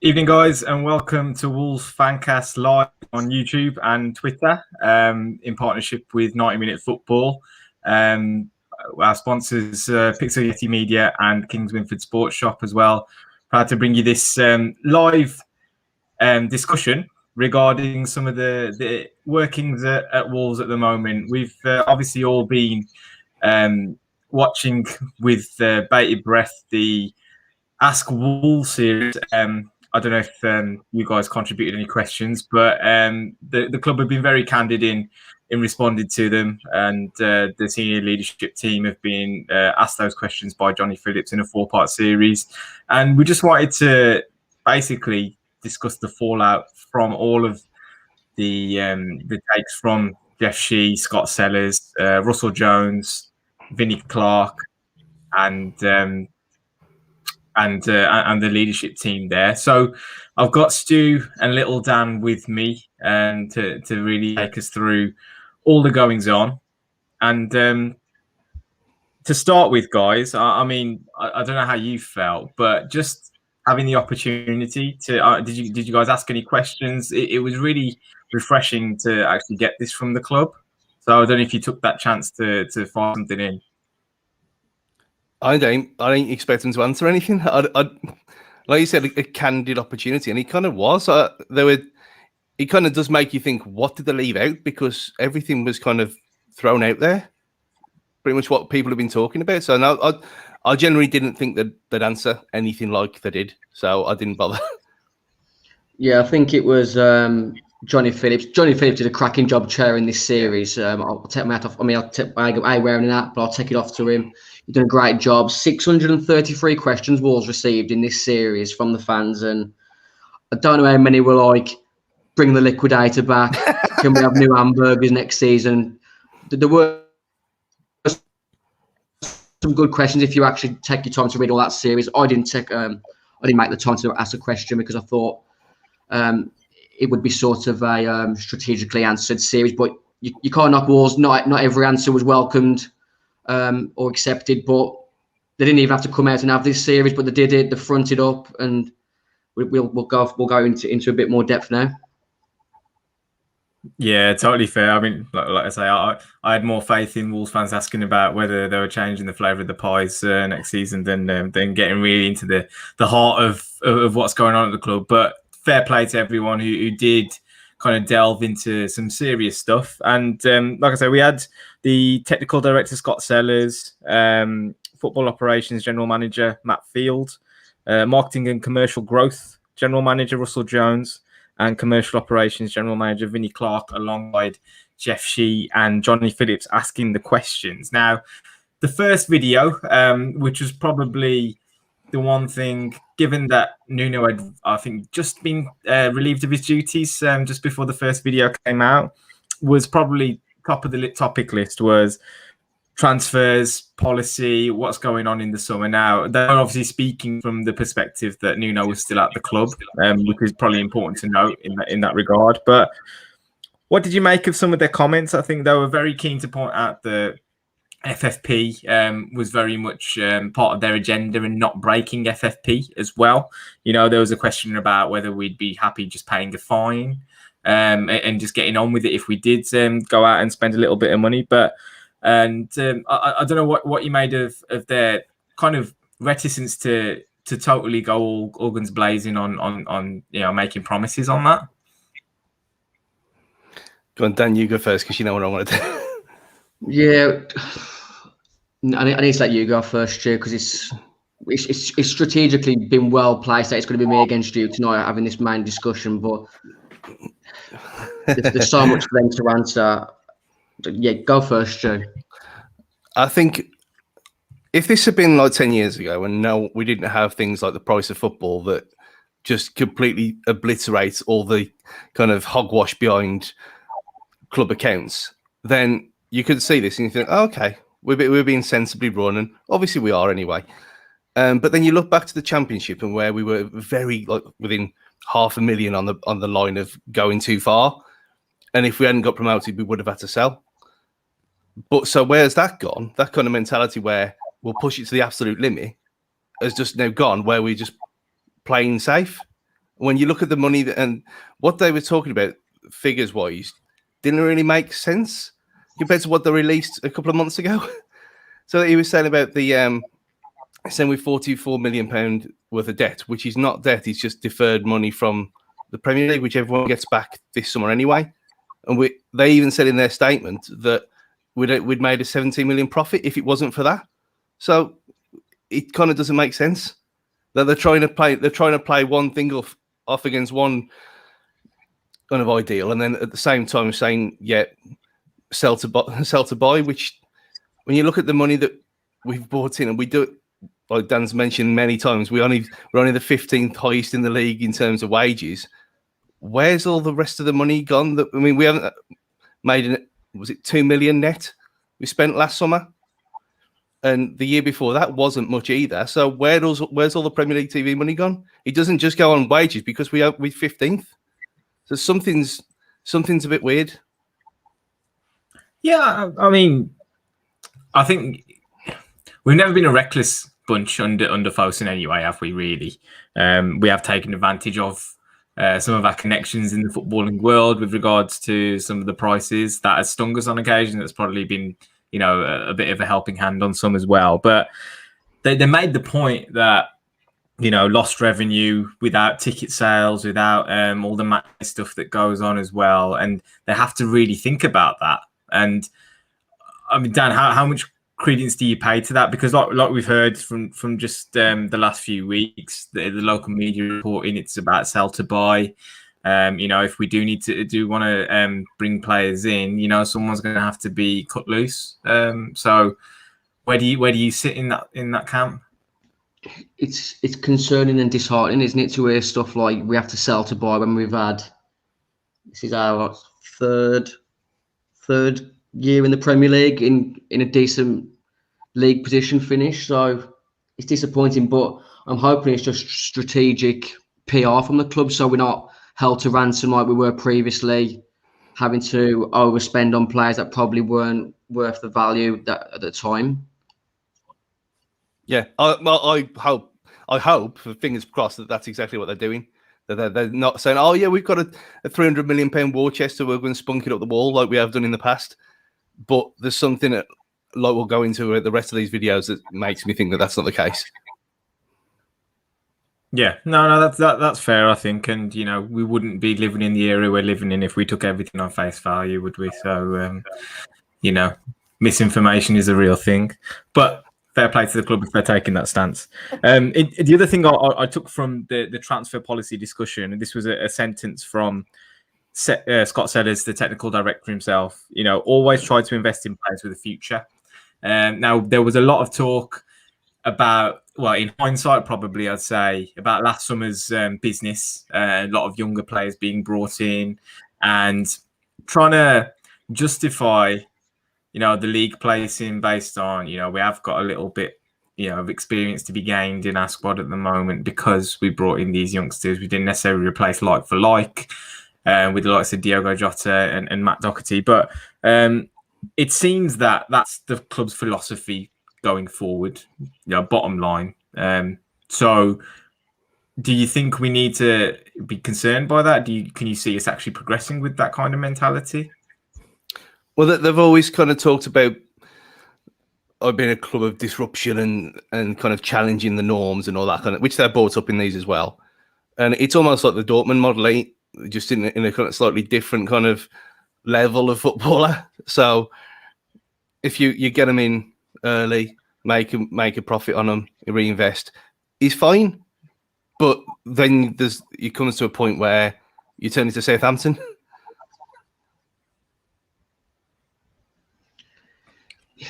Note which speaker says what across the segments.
Speaker 1: Evening, guys, and welcome to Wolves Fancast live on YouTube and Twitter in partnership with 90 Minute Football. Our sponsors, Pixel Yeti Media and Kings Winford Sports Shop as well. Proud to bring you this live discussion regarding some of the workings at Wolves at the moment. We've obviously all been watching with bated breath the Ask Wolves series. I don't know if you guys contributed any questions, but the club have been very candid in responding to them, and the senior leadership team have been asked those questions by Johnny Phillips in a 4-part series, and we just wanted to basically discuss the fallout from all of the takes from Jeff Shee, Scott Sellers, Russell Jones, Vinnie Clark, and the leadership team there. So I've got Stu and Little Dan with me to really take us through all the goings on. And to start with, guys, I mean, I don't know how you felt, but just having the opportunity to did you guys ask any questions? It was really refreshing to actually get this from the club. So I don't know if you took that chance to find something in.
Speaker 2: I don't expect him to answer anything. Like you said, a candid opportunity, and he kind of was. It kind of does make you think, what did they leave out? Because everything was kind of thrown out there, pretty much what people have been talking about. So no, I generally didn't think that they'd answer anything like they did, so I didn't bother.
Speaker 3: Yeah, I think it was Johnny Phillips. Johnny Phillips did a cracking job chairing this series. I'll take my hat off. I mean, I'll take my wearing that, but I'll take it off to him. He's done a great job. 633 questions Wolves received in this series from the fans, and I don't know how many were like, bring the liquidator back. Can we have new hamburgers next season? There were some good questions if you actually take your time to read all that series. I didn't make the time to ask a question because I thought it would be sort of a strategically answered series, but you can't knock Wolves. Not every answer was welcomed or accepted, but they didn't even have to come out and have this series, but they did it. They fronted up, and we'll go into a bit more depth now.
Speaker 1: Yeah, totally fair. I mean, like I say, I had more faith in Wolves fans asking about whether they were changing the flavour of the pies next season than getting really into the heart of what's going on at the club. But fair play to everyone who did kind of delve into some serious stuff. And like I say, we had the technical director, Scott Sellers, football operations general manager, Matt Field, marketing and commercial growth general manager, Russell Jones, and commercial operations general manager, Vinnie Clark, alongside Jeff Shee and Johnny Phillips asking the questions. Now, the first video, which was probably the one thing, given that Nuno had, I think, just been relieved of his duties just before the first video came out, was probably top of the topic list, was transfers, policy, what's going on in the summer. Now, they're obviously speaking from the perspective that Nuno was still at the club, which is probably important to note in that regard. But what did you make of some of their comments? I think they were very keen to point out the FFP was very much part of their agenda and not breaking FFP as well. You know, there was a question about whether we'd be happy just paying a fine and just getting on with it if we did go out and spend a little bit of money. But I don't know what you made of their kind of reticence to totally go all guns blazing on making promises on that.
Speaker 2: Go on, Dan, you go first because you know what I want to do.
Speaker 3: Yeah, I need to let you go first, Stu, because it's strategically been well placed that it's going to be me against you tonight having this main discussion, but there's so much for them to answer. Yeah, go first, Stu.
Speaker 2: I think if this had been like 10 years ago and no, we didn't have things like the price of football that just completely obliterates all the kind of hogwash behind club accounts, then you could see this and you think, oh, okay, we're being sensibly run, and obviously we are anyway. But then you look back to the Championship and where we were very like within $500,000 on the line of going too far, and if we hadn't got promoted, we would have had to sell. But so where's that gone? That kind of mentality where we'll push it to the absolute limit has just now gone, where we're just playing safe. When you look at the money and what they were talking about, figures wise, didn't really make sense compared to what they released a couple of months ago. So he was saying about the saying with £44 million worth of debt, which is not debt, it's just deferred money from the Premier League, which everyone gets back this summer anyway. And they even said in their statement that we'd made a 17 million profit if it wasn't for that. So it kind of doesn't make sense that they're trying to play one thing off against one kind of ideal, and then at the same time saying, yeah, sell to buy, which when you look at the money that we've brought in, and we do it, like Dan's mentioned many times, we're only the 15th highest in the league in terms of wages. Where's all the rest of the money gone? We haven't made was it 2 million net we spent last summer, and the year before that wasn't much either. So where's all the Premier League TV money gone? It doesn't just go on wages because we're 15th. So something's a bit weird.
Speaker 1: Yeah, I mean, I think we've never been a reckless bunch under Fosun anyway, have we? Really, we have taken advantage of some of our connections in the footballing world with regards to some of the prices that has stung us on occasion. That's probably been, a bit of a helping hand on some as well. But they made the point that, lost revenue without ticket sales, without all the match stuff that goes on as well. And they have to really think about that. And I mean, Dan, how much credence do you pay to that? Because like we've heard from just the last few weeks, the local media reporting it's about sell to buy. If we do want to bring players in, someone's going to have to be cut loose. So where do you sit in that camp?
Speaker 3: It's concerning and disheartening, isn't it, to hear stuff like we have to sell to buy when we've had, this is our third year in the Premier League in a decent league position finish. So it's disappointing, but I'm hoping it's just strategic PR from the club, so we're not held to ransom like we were previously, having to overspend on players that probably weren't worth the value that at the time.
Speaker 2: Yeah, I hope, fingers crossed, that that's exactly what they're doing. That they're not saying, oh yeah, we've got a £300 million war chest, so we're going to spunk it up the wall like we have done in the past. But there's something that, like we'll go into the rest of these videos, that makes me think that that's not the case.
Speaker 1: Yeah, no, that's fair, I think, and we wouldn't be living in the era we're living in if we took everything on face value, would we? So, misinformation is a real thing, but fair play to the club if they're taking that stance. The other thing I took from the transfer policy discussion, and this was a sentence from Scott Sellers, the technical director himself, always try to invest in players with a future. Now, there was a lot of talk about, well, in hindsight, probably I'd say, about last summer's business, a lot of younger players being brought in and trying to justify the league placing based on, we have got a little bit, of experience to be gained in our squad at the moment because we brought in these youngsters. We didn't necessarily replace like for like with the likes of Diogo Jota and Matt Doherty. But it seems that that's the club's philosophy going forward, bottom line. So do you think we need to be concerned by that? Can you see us actually progressing with that kind of mentality?
Speaker 2: Well, they've always kind of talked about being a club of disruption and kind of challenging the norms and all that kind of, which they're brought up in these as well. And it's almost like the Dortmund model, just in a kind of slightly different kind of level of footballer. So if you get them in early, make a profit on them, reinvest, is fine. But then it comes to a point where you turn into Southampton.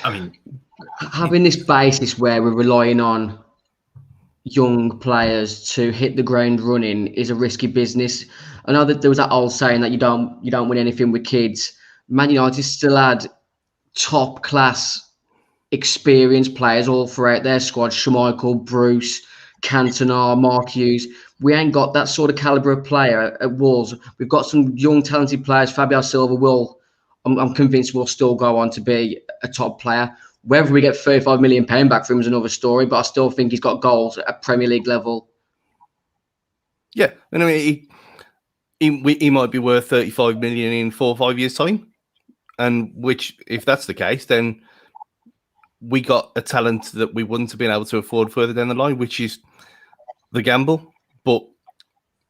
Speaker 1: I mean,
Speaker 3: having this basis where we're relying on young players to hit the ground running is a risky business. I know that there was that old saying that you don't win anything with kids. Man United still had top class experienced players all throughout their squad. Schmeichel, Bruce, Cantona, Mark Hughes. We ain't got that sort of calibre of player at Wolves. We've got some young talented players. Fabio Silva I'm convinced will still go on to be a top player. Whether we get £35 million back for him is another story, but I still think he's got goals at Premier League level.
Speaker 2: Yeah, and I mean, he might be worth 35 million in 4 or 5 years' time, and which, if that's the case, then we got a talent that we wouldn't have been able to afford further down the line, which is the gamble. But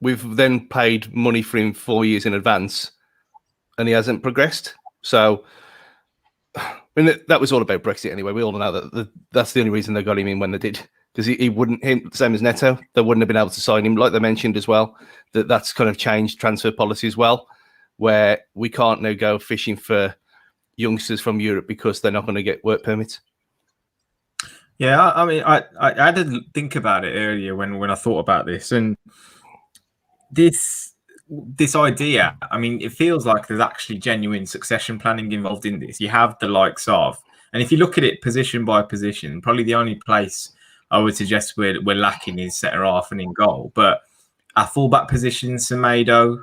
Speaker 2: we've then paid money for him 4 years in advance, and he hasn't progressed. So, I mean, that was all about Brexit anyway. We all know that's the only reason they got him in when they did, because he wouldn't, same as Neto, they wouldn't have been able to sign him. Like they mentioned as well, that's kind of changed transfer policy as well, where we can't now go fishing for youngsters from Europe because they're not going to get work permits.
Speaker 1: Yeah, I mean, I had to think about it earlier when I thought about this, and this idea. I mean, it feels like there's actually genuine succession planning involved in this. You have the likes of, and if you look at it position by position, probably the only place I would suggest we're lacking is centre half and in goal. But our fullback position, Semedo,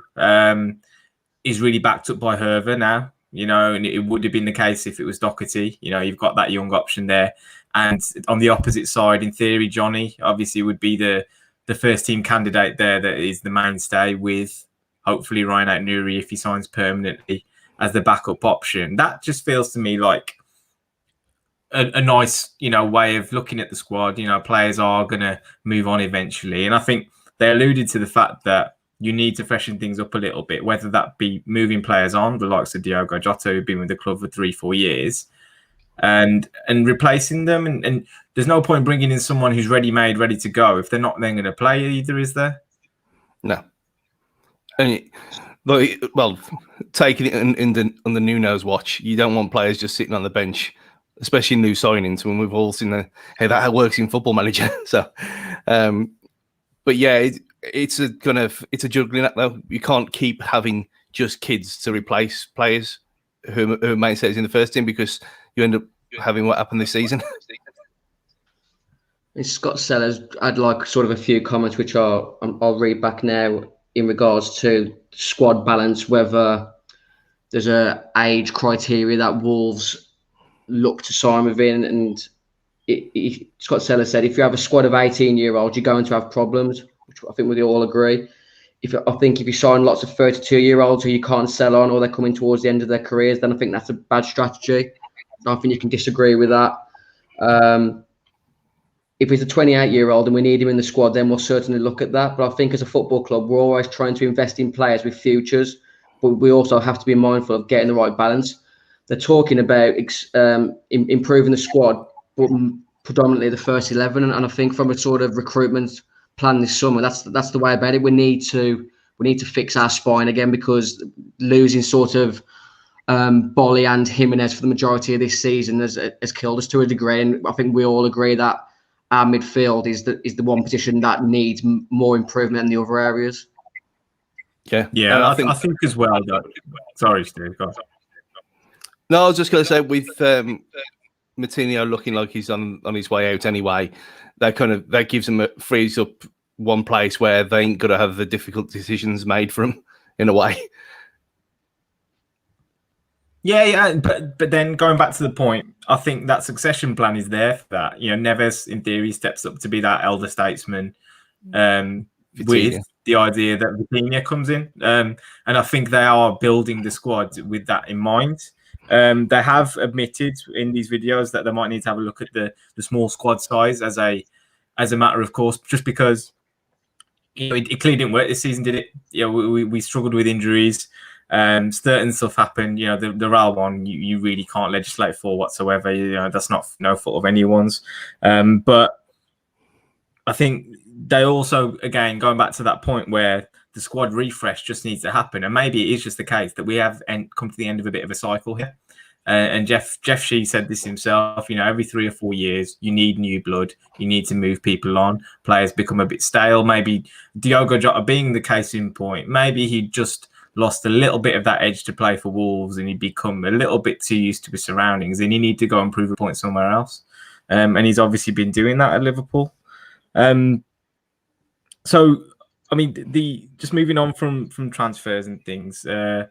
Speaker 1: is really backed up by Hervé now. You know, and it would have been the case if it was Doherty. You know, you've got that young option there. And on the opposite side, in theory, Johnny obviously would be the first team candidate there that is the mainstay, with hopefully Ryan Aït-Nouri, if he signs permanently, as the backup option. That just feels to me like a nice, you know, way of looking at the squad. You know, players are going to move on eventually. And I think they alluded to the fact that you need to freshen things up a little bit, whether that be moving players on, the likes of Diogo Jota, who've been with the club for 3-4 years, and replacing them. And there's no point bringing in someone who's ready-made, ready to go if they're not then going to play either, is there?
Speaker 2: No. And well, taking it on the Nuno's watch, you don't want players just sitting on the bench, especially new signings, when we've all seen that works in Football Manager. So, but yeah, it's a juggling act though. You can't keep having just kids to replace players who made sense in the first team, because you end up having what happened this season.
Speaker 3: Scott Sellers had like sort of a few comments which I'll read back now in regards to squad balance, whether there's a age criteria that Wolves look to sign within. And Scott Sellers said, if you have a squad of 18-year-olds, you're going to have problems, which I think we all agree. I think if you sign lots of 32-year-olds who you can't sell on, or they're coming towards the end of their careers, then I think that's a bad strategy. I think you can disagree with that. If he's a 28-year-old and we need him in the squad, then we'll certainly look at that. But I think as a football club, we're always trying to invest in players with futures, but we also have to be mindful of getting the right balance. They're talking about improving the squad, but predominantly the first 11. And I think from a sort of recruitment plan this summer, that's the way about it. We need to fix our spine again, because losing sort of Bolly and Jimenez for the majority of this season has killed us to a degree. And I think we all agree that our midfield is the one position that needs more improvement than the other areas.
Speaker 2: Yeah.
Speaker 1: I think as well that. Sorry, Steve. Go on.
Speaker 2: No, I was just going to say, with Moutinho looking like he's on his way out anyway, that gives him frees up one place where they ain't going to have the difficult decisions made for him in a way.
Speaker 1: Yeah, but then going back to the point, I think that succession plan is there for that. You know, Neves in theory steps up to be that elder statesman, with the idea that Vitinha comes in, and I think they are building the squad with that in mind. They have admitted in these videos that they might need to have a look at the small squad size as a matter of course, just because it clearly didn't work this season, did it? Yeah, we struggled with injuries. Certain stuff happened. You know, the RAL one you really can't legislate for whatsoever. You know, that's no fault of anyone's. But I think they also, again, going back to that point where the squad refresh just needs to happen, and maybe it is just the case that we have come to the end of a bit of a cycle here. And Jeff Shee said this himself. You know, every 3 or 4 years, you need new blood. You need to move people on. Players become a bit stale. Maybe Diogo Jota being the case in point. Maybe he just lost a little bit of that edge to play for Wolves, and he'd become a little bit too used to his surroundings, and he need to go and prove a point somewhere else. And he's obviously been doing that at Liverpool. So, I mean, just moving on from transfers and things, there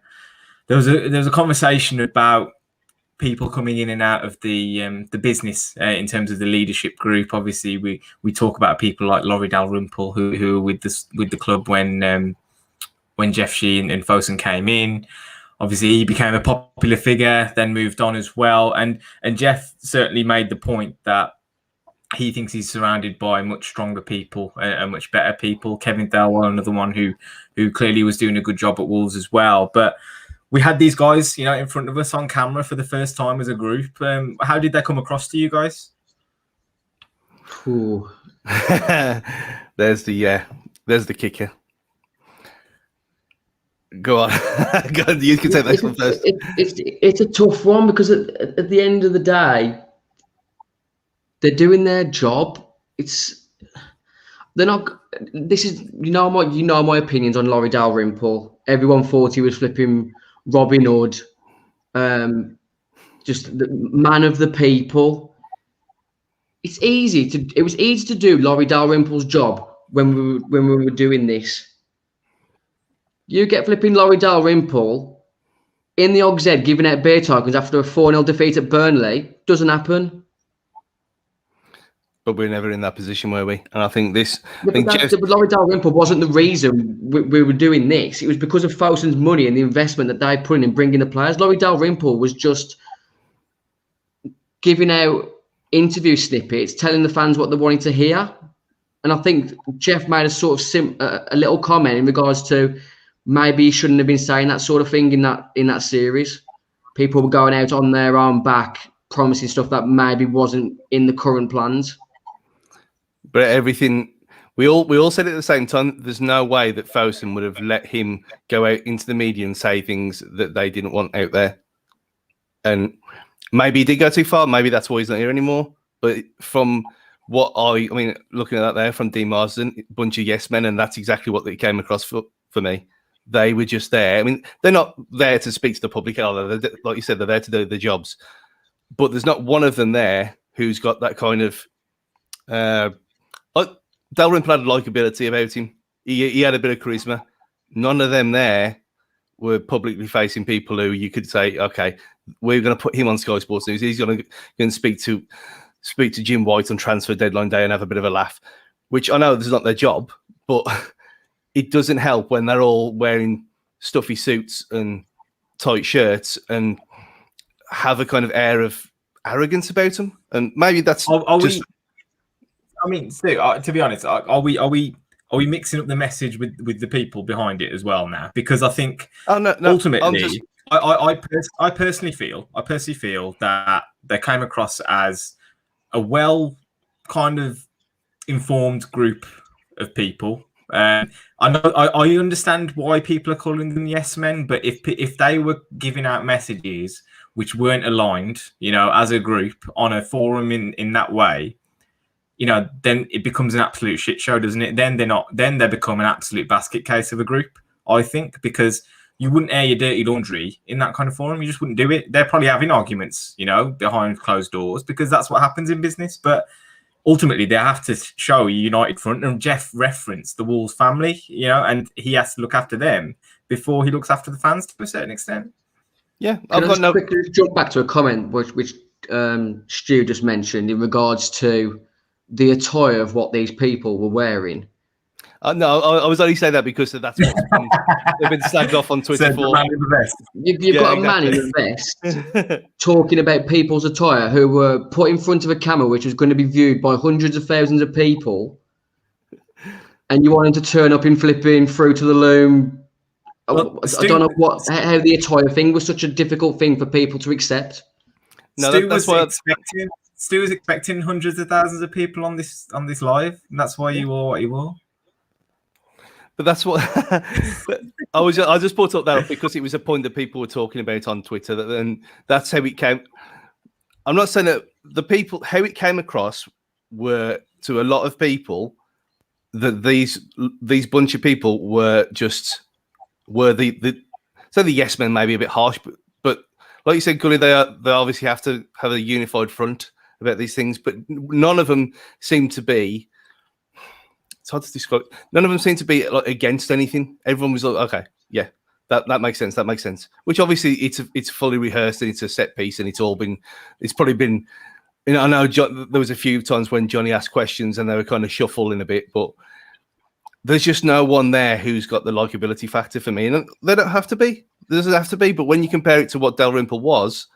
Speaker 1: was a conversation about people coming in and out of the business in terms of the leadership group. Obviously, we talk about people like Laurie Dalrymple who were with the club when Jeff Sheen and Fosun came in. Obviously, he became a popular figure, then moved on as well. And Jeff certainly made the point that he thinks he's surrounded by much stronger people and much better people. Kevin Thelwell, another one who clearly was doing a good job at Wolves as well. But we had these guys, in front of us on camera for the first time as a group. How did they come across to you guys?
Speaker 3: Ooh.
Speaker 2: There's the kicker. Go on. Go on. You can take this one first.
Speaker 3: It's a tough one because at the end of the day, they're doing their job. They're not. This is my opinions on Laurie Dalrymple. Everyone thought he was flipping Robin Hood, just the man of the people. It was easy to do Laurie Dalrymple's job when we were doing this. You get flipping Laurie Dalrymple in the Og's Head giving out beer tokens after a 4-0 defeat at Burnley. Doesn't happen.
Speaker 2: But we're never in that position, were we? And I think
Speaker 3: Laurie Dalrymple wasn't the reason we were doing this. It was because of Fosun's money and the investment that they put in bringing the players. Laurie Dalrymple was just giving out interview snippets, telling the fans what they wanted to hear. And I think Jeff made a sort of a little comment in regards to maybe he shouldn't have been saying that sort of thing in that series. People were going out on their own back, promising stuff that maybe wasn't in the current plans.
Speaker 2: But everything, we all said at the same time, there's no way that Fosun would have let him go out into the media and say things that they didn't want out there. And maybe he did go too far. Maybe that's why he's not here anymore. But from what I mean, looking at that there from Dean Marsden, bunch of yes men, and that's exactly what they came across for me. They were just there. I mean, they're not there to speak to the public. Like you said, they're there to do their jobs. But there's not one of them there who's got that kind of... Dalrymple had likability about him. He had a bit of charisma. None of them there were publicly facing people who you could say, okay, we're going to put him on Sky Sports News. He's going to speak to Jim White on transfer deadline day and have a bit of a laugh, which I know this is not their job, but it doesn't help when they're all wearing stuffy suits and tight shirts and have a kind of air of arrogance about them. And maybe that's
Speaker 1: Stu, to be honest, are we mixing up the message with the people behind it as well now? Because I think ultimately, I personally feel that they came across as a well kind of informed group of people. I understand why people are calling them yes men, but if they were giving out messages which weren't aligned, as a group on a forum in that way, then it becomes an absolute shit show, doesn't it? Then they become an absolute basket case of a group, I think, because you wouldn't air your dirty laundry in that kind of forum. You just wouldn't do it. They're probably having arguments, behind closed doors, because that's what happens in business. But ultimately, they have to show a united front. And Jeff referenced the Wolves family, and he has to look after them before he looks after the fans to a certain extent.
Speaker 2: Yeah,
Speaker 3: quickly jump back to a comment which Stu just mentioned in regards to the attire of what these people were wearing.
Speaker 2: No, I was only saying that because that's what they've been slagged off on Twitter for.
Speaker 3: You've got a man in a vest talking about people's attire who were put in front of a camera which was going to be viewed by hundreds of thousands of people, and you want him to turn up in flipping through to the loom. Well, I don't know how the attire thing was such a difficult thing for people to accept.
Speaker 1: No, Stu was expecting hundreds of thousands of people on this live, and that's why you wore what you wore.
Speaker 2: But that's what I just brought up that because it was a point that people were talking about on Twitter, and that's how it came. I'm not saying that the people how it came across were to a lot of people that these bunch of people were the yes men, maybe a bit harsh, but like you said, Gully, they obviously have to have a unified front about these things, but none of them seem to be. It's hard to describe. None of them seem to be like against anything. Everyone was like, okay, yeah, That makes sense. That makes sense. Which obviously it's fully rehearsed and it's a set piece and it's probably been. I know there was a few times when Johnny asked questions and they were kind of shuffling a bit, but there's just no one there who's got the likability factor for me. And they don't have to be. There doesn't have to be. But when you compare it to what Dalrymple was,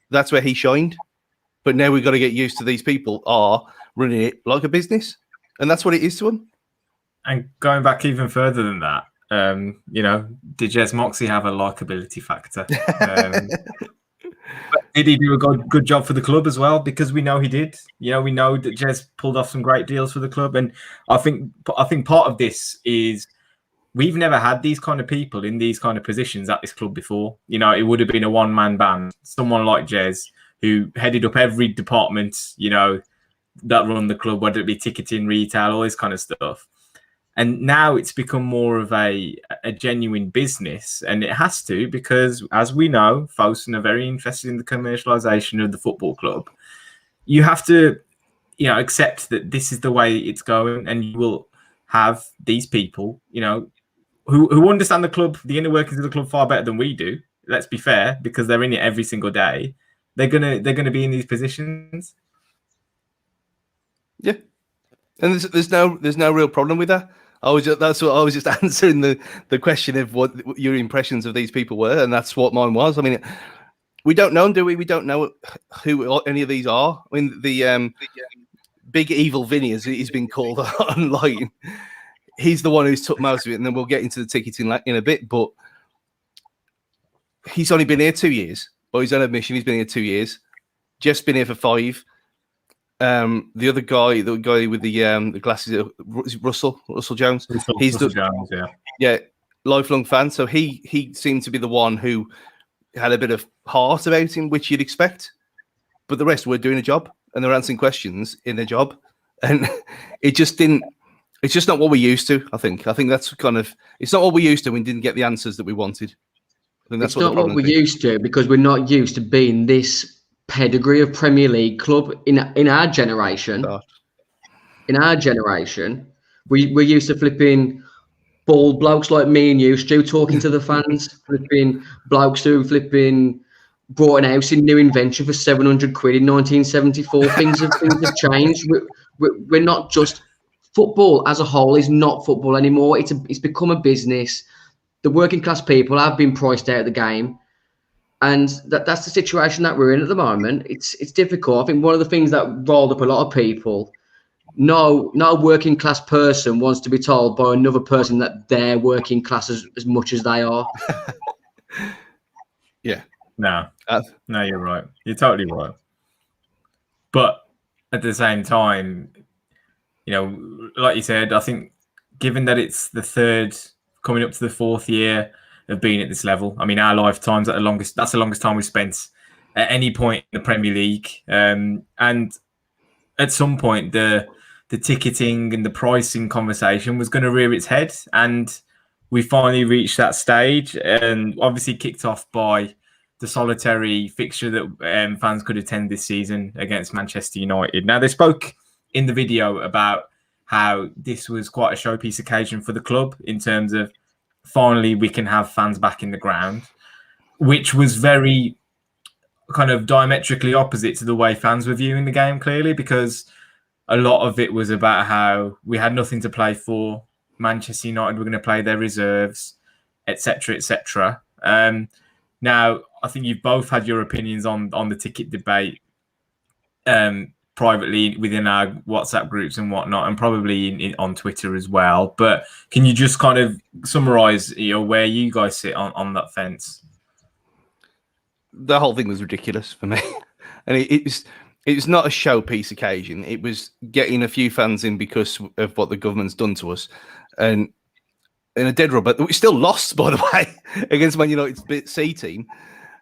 Speaker 2: that's where he shined. But now we've got to get used to these people are running it like a business. And that's what it is to them. And
Speaker 1: going back even further than that, did Jez Moxey have a likability factor? Did he do a good job for the club as well? Because we know he did. We know that Jez pulled off some great deals for the club. And I think part of this is we've never had these kind of people in these kind of positions at this club before. It would have been a one-man band. Someone like Jez who headed up every department, that run the club, whether it be ticketing, retail, all this kind of stuff. And now it's become more of a genuine business, and it has to, because as we know, Fosun are very interested in the commercialization of the football club. You have to, accept that this is the way it's going, and you will have these people, who understand the club, the inner workings of the club far better than we do. Let's be fair, because they're in it every single day. They're gonna be in these positions.
Speaker 2: Yeah, and there's no real problem with that. That's what I was just answering the question of what your impressions of these people were, and that's what mine was. I mean, we don't know them, do we? We don't know who any of these are. I mean, the big evil Vinny, as he's been called online, he's the one who's took most of it, and then we'll get into the ticketing in a bit. But he's only been here 2 years. By his own admission, he's been here 2 years. Jeff's been here for 5. The other guy, the guy with the glasses, Russell Jones.
Speaker 1: Russell Jones,
Speaker 2: yeah, lifelong fan. So he seemed to be the one who had a bit of heart about him, which you'd expect. But the rest were doing a job and they're answering questions in their job, and it just didn't. It's just not what we're used to. I think that's it's not what we're used to. We didn't get the answers that we wanted. I think that's
Speaker 3: it's not what we're used to, because we're not used to being this pedigree of Premier League club in our generation. In our generation, we're used to flipping bald blokes like me and you, Stu, talking to the fans, flipping blokes who flipping brought an house in New Invention for 700 quid in 1974. Things have changed. We're not just football as a whole is not football anymore. It's become a business. The working class people have been priced out of the game. And that's the situation that we're in at the moment. It's difficult. I think one of the things that rolled up a lot of people, no working class person wants to be told by another person that they're working class as much as they are.
Speaker 2: Yeah.
Speaker 1: No, you're right. You're totally right. But at the same time, like you said, I think given that it's the third, coming up to the 4th year of being at this level. I mean, our lifetimes that's the longest time we've spent at any point in the Premier League. And at some point, the ticketing and the pricing conversation was going to rear its head, and we finally reached that stage. And obviously, kicked off by the solitary fixture that fans could attend this season against Manchester United. Now, they spoke in the video about how this was quite a showpiece occasion for the club in terms of finally we can have fans back in the ground, which was very kind of diametrically opposite to the way fans were viewing the game, clearly, because a lot of it was about how we had nothing to play for. Manchester United were going to play their reserves, etc., etc. Now, I think you've both had your opinions on the ticket debate privately within our WhatsApp groups and whatnot, and probably on Twitter as well. But can you just kind of summarize, where you guys sit on that fence?
Speaker 2: The whole thing was ridiculous for me, and it was not a showpiece occasion. It was getting a few fans in because of what the government's done to us, and in a dead rubber. We still lost, by the way, against Man United's C team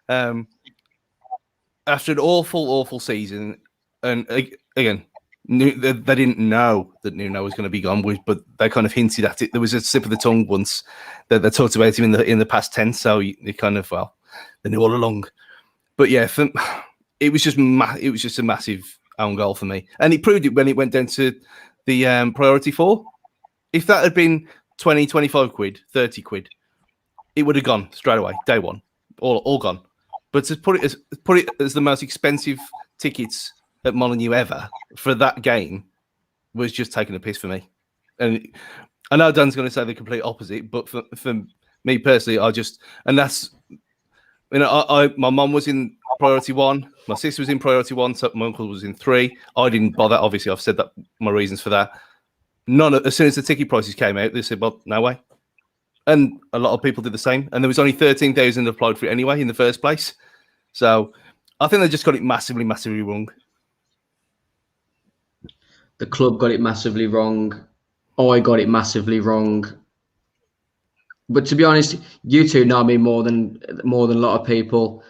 Speaker 2: after an awful season. And again, they didn't know that Nuno was going to be gone, but they kind of hinted at it. There was a slip of the tongue once that they talked about him in the past tense, so you kind of they knew all along. But yeah, it was just a massive own goal for me, and it proved it when it went down to the priority 4. If that had been 20, 25 quid, 30 quid, it would have gone straight away, day one, all gone. But to put it as the most expensive tickets at Molineux ever for that game was just taking a piss for me. And I know Dan's going to say the complete opposite, but for me personally, that's, my mum was in priority 1, my sister was in priority 1, so my uncle was in 3. I didn't bother. Obviously, I've said that my reasons for that. As soon as the ticket prices came out, they said, well, no way. And a lot of people did the same. And there was only 13,000 applied for it anyway in the first place. So I think they just got it massively, massively wrong.
Speaker 3: The club got it massively wrong. I got it massively wrong. But to be honest, you two know me more than a lot of people.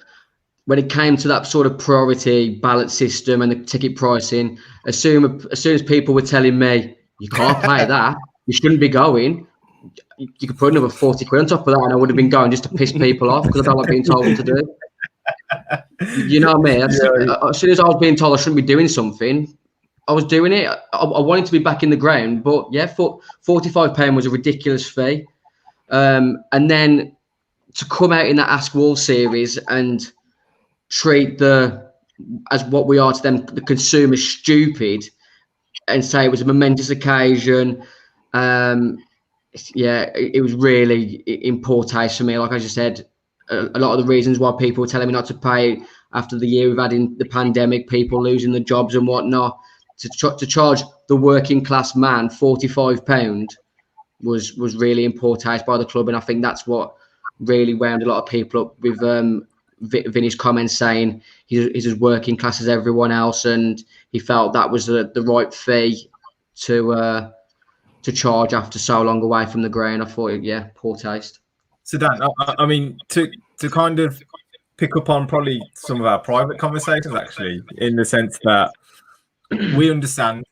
Speaker 3: When it came to that sort of priority ballot system and the ticket pricing, as soon as people were telling me, you can't pay that, you shouldn't be going, you could put another 40 quid on top of that and I would have been going just to piss people off because I don't like being told what to do. You know what I mean? As soon as I was being told I shouldn't be doing something, I was doing it. I wanted to be back in the ground, but yeah, £45 was a ridiculous fee. And then to come out in that Ask Wall series and treat as what we are to them, the consumer, stupid, and say it was a momentous occasion. It was really in poor taste for me. Like I just said, a lot of the reasons why people were telling me not to pay after the year we've had in the pandemic, people losing their jobs and whatnot, to charge the working class man £45 was really in poor taste by the club. And I think that's what really wound a lot of people up with Vinny's comments saying he's as working class as everyone else, and he felt that was the right fee to charge after so long away from the ground. I thought, yeah, poor taste.
Speaker 1: So Dan, I mean, to kind of pick up on probably some of our private conversations, actually, in the sense that we understand,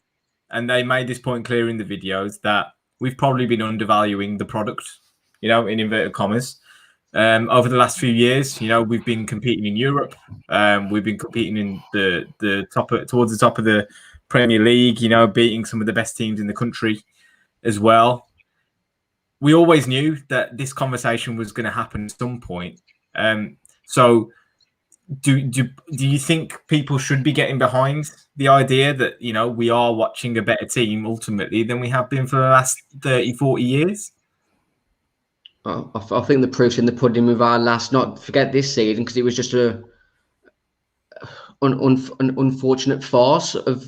Speaker 1: and they made this point clear in the videos, that we've probably been undervaluing the product, in inverted commas. Over the last few years, we've been competing in Europe. We've been competing in towards the top of the Premier League, beating some of the best teams in the country as well. We always knew that this conversation was going to happen at some point. So do you think people should be getting behind the idea that, we are watching a better team ultimately than we have been for the last 30, 40 years?
Speaker 3: I think the proof's in the pudding with our last, not forget this season, because it was just an unfortunate farce of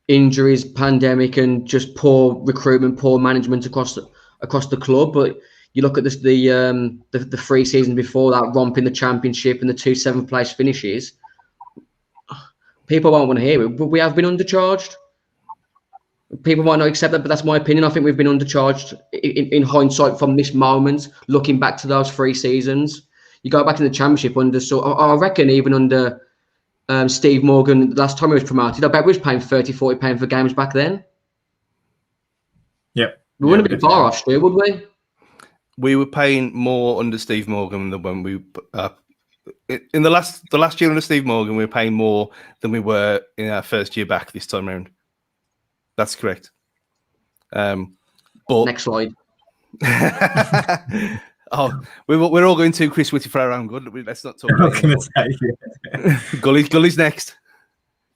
Speaker 3: injuries, pandemic, and just poor recruitment, poor management across the club. But you look at the 3 seasons before that, romp in the Championship and the 2 7th place finishes. People won't want to hear it, but we have been undercharged. People might not accept that, but that's my opinion. I think we've been undercharged in hindsight from this moment, looking back to those 3 seasons. You go back in the Championship I reckon even under Steve Morgan, last time he was promoted, I bet we was paying £30-40 for games back then.
Speaker 1: Yep.
Speaker 3: We wouldn't have been far off, Stu, would we?
Speaker 2: We were paying more under Steve Morgan than when we in the last year under Steve Morgan, we were paying more than we were in our first year back this time around. That's correct. But
Speaker 3: next slide.
Speaker 2: We're all going to Chris Whitty for our own good. Let's not talk about it. Gully's next.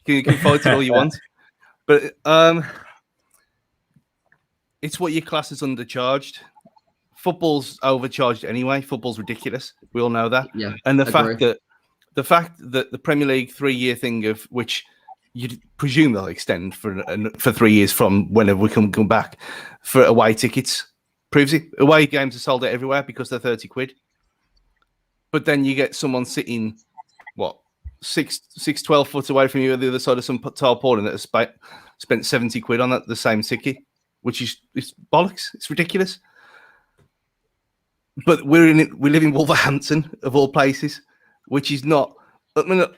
Speaker 2: You can fight it all you want. But it's what your class is undercharged. Football's overcharged anyway. Football's ridiculous. We all know that.
Speaker 3: Yeah,
Speaker 2: and the fact that the Premier League 3-year thing, of which you'd presume they'll extend for 3 years from whenever we can come back, for away tickets, proves it. Away games are sold out everywhere because they're 30 quid. But then you get someone sitting, 12 foot away from you at the other side of some tarpaulin that has spent 70 quid on the same ticket, which is bollocks. It's ridiculous. But we live in Wolverhampton, of all places, which is not. I got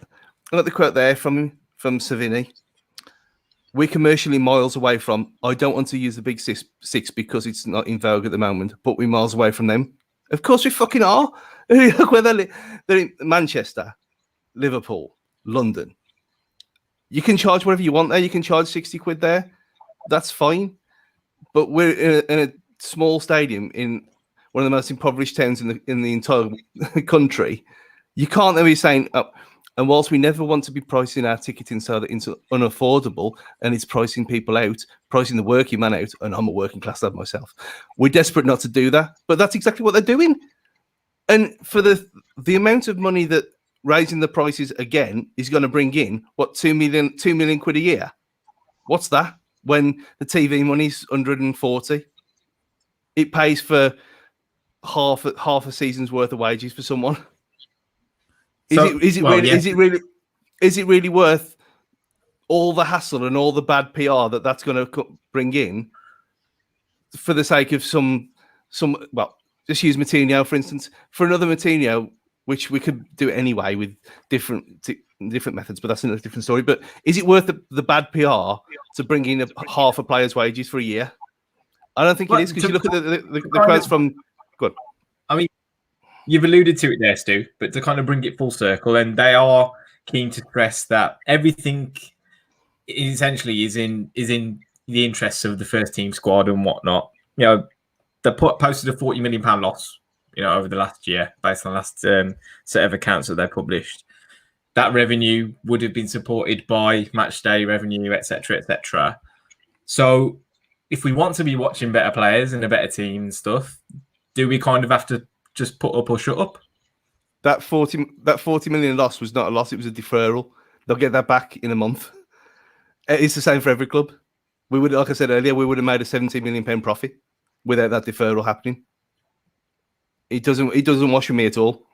Speaker 2: the quote there from Savini. We're commercially miles away from. I don't want to use the big six because it's not in vogue at the moment, but we're miles away from them. Of course, we fucking are. Look where they're in Manchester, Liverpool, London. You can charge whatever you want there. You can charge 60 quid there. That's fine. But we're in a small stadium in one of the most impoverished towns in the entire country, you can't then be saying, oh, and whilst we never want to be pricing our ticketing so that it's unaffordable and it's pricing people out, pricing the working man out, and I'm a working class lad myself, we're desperate not to do that. But that's exactly what they're doing. And for the amount of money that raising the prices again is going to bring in, what, 2 million quid a year? What's that? When the TV money's 140, it pays for half a season's worth of wages for someone. Is it really worth all the hassle and all the bad PR that's going to bring in for the sake of some? Well, just use Moutinho for instance. For another Moutinho, which we could do it anyway with different methods, but that's another different story. But is it worth the bad PR to bring in half a player's wages for a year? I don't think it is, because you look at the quotes from. Good.
Speaker 1: I mean, you've alluded to it there, Stu, but to kind of bring it full circle, and they are keen to stress that everything essentially is in the interests of the first team squad and whatnot. You know, they posted a £40 million loss, you know, over the last year based on the last set of accounts that they published. That revenue would have been supported by match day revenue, etc., etc. So, if we want to be watching better players and a better team and stuff, do we kind of have to just put up or shut up?
Speaker 2: That 40 million loss was not a loss; it was a deferral. They'll get that back in a month. It's the same for every club. We would, like I said earlier, we would have made a £17 million profit without that deferral happening. It doesn't wash with me at all.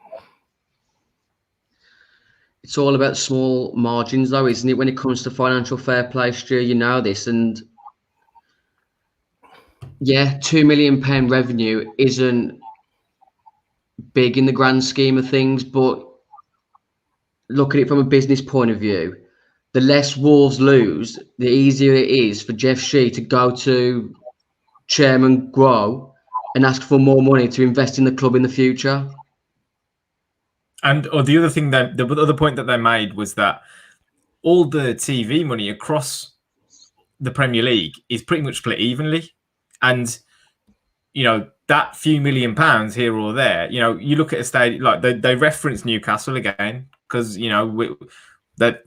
Speaker 3: It's all about small margins, though, isn't it? When it comes to financial fair play, Stu, you know this, and yeah, £2 million revenue isn't big in the grand scheme of things, but look at it from a business point of view. The less Wolves lose, the easier it is for Jeff Shee to go to Chairman Grow and ask for more money to invest in the club in the future.
Speaker 1: And the other thing that the other point that they made was that all the TV money across the Premier League is pretty much split evenly. And, you know, that few £1 million here or there, you know, you look at a stadium, like they reference Newcastle again, because, you know,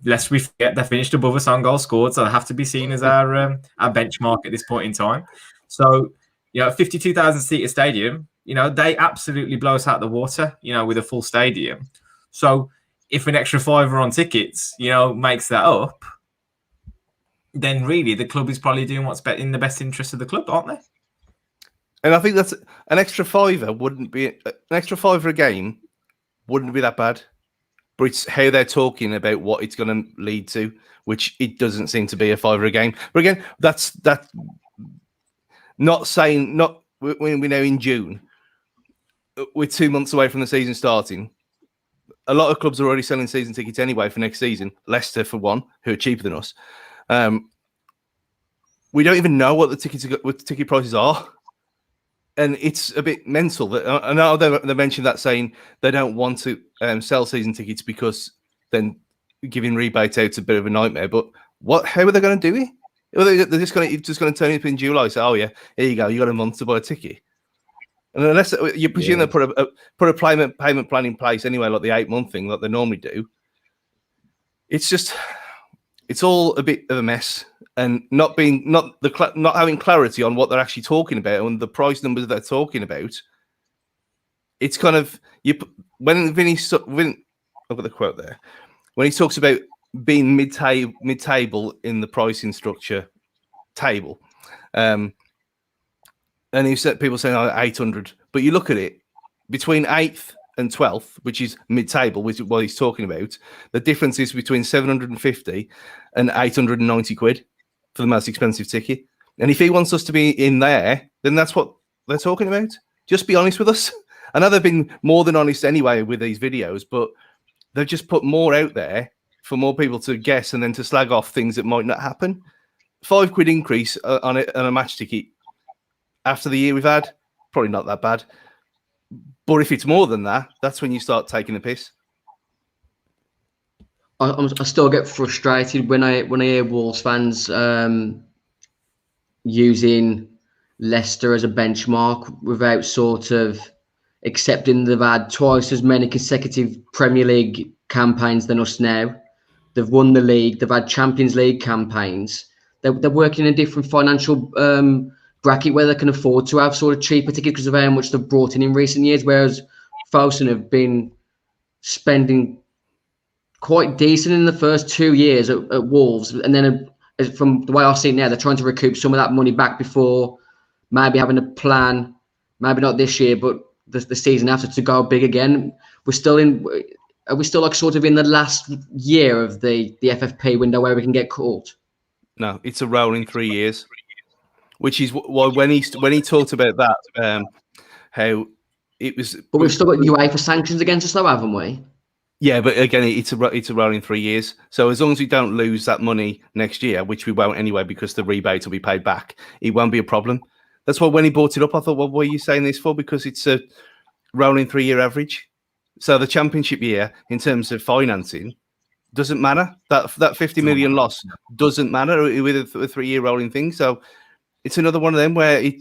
Speaker 1: lest we forget, they finished above us on goals scored, so they have to be seen as our benchmark at this point in time. So, you know, 52,000 seater stadium, you know, they absolutely blow us out the water, you know, with a full stadium. So if an extra £5 on tickets, you know, makes that up, then really the club is probably doing what's in the best interest of the club, aren't they?
Speaker 2: And I think that's an extra £5 a game wouldn't be that bad. But it's how they're talking about what it's going to lead to, which it doesn't seem to be a £5 a game. But again, that's not saying, not when we know in June, we're 2 months away from the season starting. A lot of clubs are already selling season tickets anyway for next season. Leicester, for one, who are cheaper than us. We don't even know what the ticket prices are. And it's a bit mental that I know they mentioned that, saying they don't want to sell season tickets because then giving rebates out's a bit of a nightmare. But how are they going to do it? They're just going to turn it up in July. Say, oh yeah, here you go, you got a month to buy a ticket. And unless you presume they put a payment plan in place anyway, like the 8-month thing that they normally do, it's all a bit of a mess. And not having clarity on what they're actually talking about and the price numbers they're talking about, it's kind of when I've got the quote there, when he talks about being mid-table in the pricing structure table, and he said people saying 800, but you look at it between 8th and 12th, which is mid-table, which is what he's talking about. The difference is between 750 and 890 quid. For the most expensive ticket. And if he wants us to be in there, then that's what they're talking about. Just be honest with us. I know they've been more than honest anyway with these videos, but they've just put more out there for more people to guess and then to slag off things that might not happen. £5 increase on a match ticket after the year we've had, probably not that bad. But if it's more than that, that's when you start taking the piss.
Speaker 3: I still get frustrated when I hear Wolves fans using Leicester as a benchmark without sort of accepting they've had twice as many consecutive Premier League campaigns than us now. They've won the league. They've had Champions League campaigns. They're working in a different financial bracket where they can afford to have sort of cheaper tickets because of how much they've brought in recent years, whereas Fosun have been spending quite decent in the first 2 years at Wolves. And then from the way I see it now, they're trying to recoup some of that money back before maybe having a plan, maybe not this year, but the season after to go big again. Are we still like sort of in the last year of the FFP window where we can get caught?
Speaker 2: No, it's a rolling 3 years, which is why when he talked about that, how it was.
Speaker 3: But we've still got UEFA sanctions against us, though, haven't we?
Speaker 2: Yeah, but again, it's a rolling 3 years. So as long as we don't lose that money next year, which we won't anyway, because the rebate will be paid back, it won't be a problem. That's why when he brought it up, I thought, well, what are you saying this for? Because it's a rolling 3-year average. So the championship year, in terms of financing, doesn't matter. That 50 million loss doesn't matter with a 3-year rolling thing. So it's another one of them where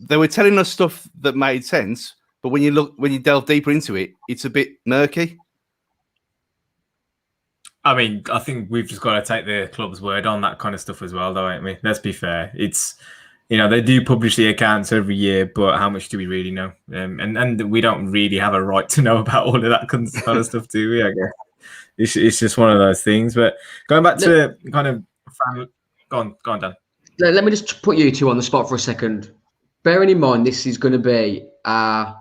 Speaker 2: they were telling us stuff that made sense, but when you delve deeper into it, it's a bit murky.
Speaker 1: I mean, I think we've just got to take the club's word on that kind of stuff as well, though, ain't we? Let's be fair. It's, they do publish the accounts every year, but how much do we really know? And we don't really have a right to know about all of that kind of stuff, do we? I guess it's just one of those things. But going back to kind of go on, Dan.
Speaker 3: Let me just put you two on the spot for a second. Bearing in mind this is going to be our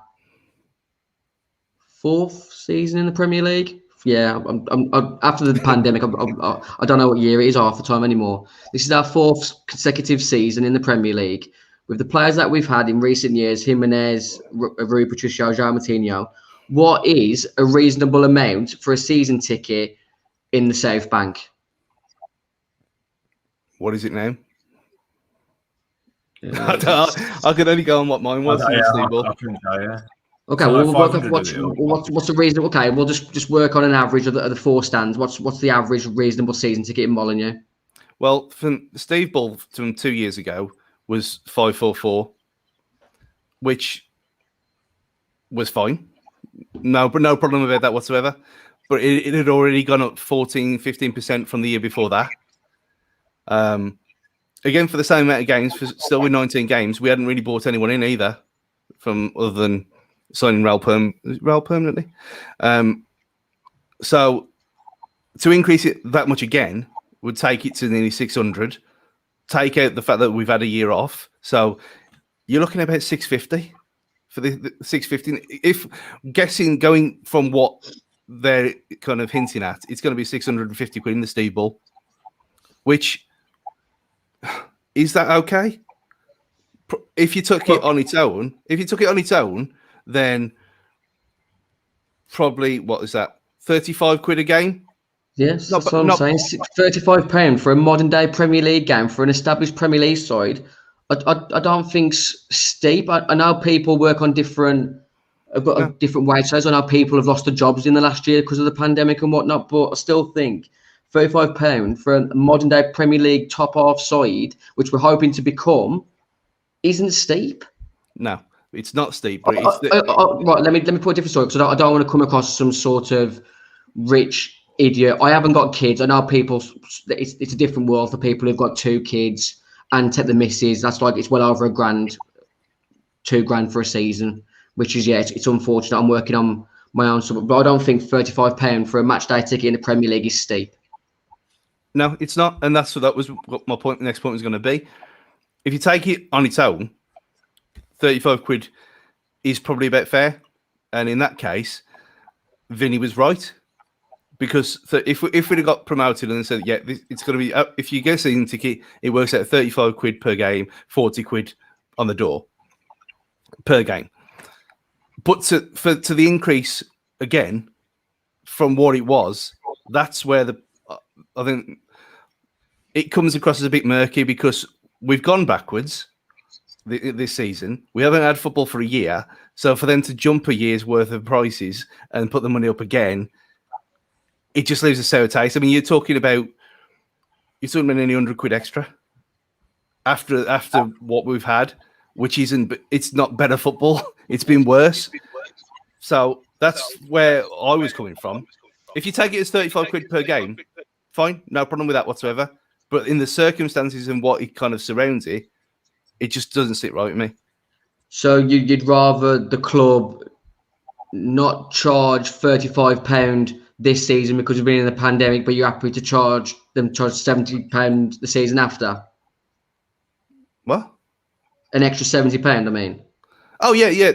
Speaker 3: 4th season in the Premier League. Yeah, I'm after the pandemic, I don't know what year it is half the time anymore. This is our 4th consecutive season in the Premier League. With the players that we've had in recent years, Jimenez, Rui Patricio, João Moutinho, what is a reasonable amount for a season ticket in the South Bank?
Speaker 2: What is it now? Yeah, I can only go on what mine was.
Speaker 1: I couldn't tell you.
Speaker 3: Okay,
Speaker 1: so
Speaker 3: well,
Speaker 1: like
Speaker 3: we'll work what's the reason? Okay, we'll just work on an average of the 4 stands. What's the average reasonable season ticket in Molineux?
Speaker 2: Well, from Steve Bull from 2 years ago was 544, which was fine. No problem about that whatsoever. But it had already gone up 15% from the year before that. Again, for the same amount of games, still with 19 games, we hadn't really bought anyone in either, from other than signing Raul permanently. So to increase it that much again would take it to nearly 600. Take out the fact that we've had a year off, so you're looking at about 650 for the 650. If guessing going from what they're kind of hinting at, it's going to be 650 quid in the Steve Bull. Which is that okay? If you took it on its own, then probably what is that? 35 quid a game.
Speaker 3: Yes, that's what I'm saying. £35 for a modern day Premier League game for an established Premier League side. I don't think's steep. I know people work on different. I've got a different wage size. I know people have lost their jobs in the last year because of the pandemic and whatnot. But I still think £35 for a modern day Premier League top half side, which we're hoping to become, isn't steep.
Speaker 2: No, it's not steep. But
Speaker 3: right, let me put a different story because I don't want to come across some sort of rich idiot. I haven't got kids. I know people. It's a different world for people who've got 2 kids and take the misses. That's like it's well over £1,000, £2,000 for a season, which is it's unfortunate. I'm working on my own, but I don't think £35 for a match day ticket in the Premier League is steep.
Speaker 2: No, it's not, and that was what my point. The next point was going to be. If you take it on its own, 35 quid is probably about fair, and in that case, Vinny was right. Because if we'd have got promoted and said, it's going to be, if you get a season ticket, it works out 35 quid per game, 40 quid on the door per game. But to the increase again from what it was, that's where I think it comes across as a bit murky because we've gone backwards this season. We haven't had football for a year. So for them to jump a year's worth of prices and put the money up again, it just leaves a sour taste. I mean, you're talking about nearly 100 quid extra. after what we've had, which isn't. It's not better football. It's been worse. So that's where I was coming from. If you take it as 35 quid per game, fine, no problem with that whatsoever. But in the circumstances and what it kind of surrounds it, it just doesn't sit right with me.
Speaker 3: So you'd rather the club not charge £35 this season because we've been in the pandemic, but you're happy to charge £70 the season after?
Speaker 2: What?
Speaker 3: An extra £70, I mean.
Speaker 2: Oh, yeah.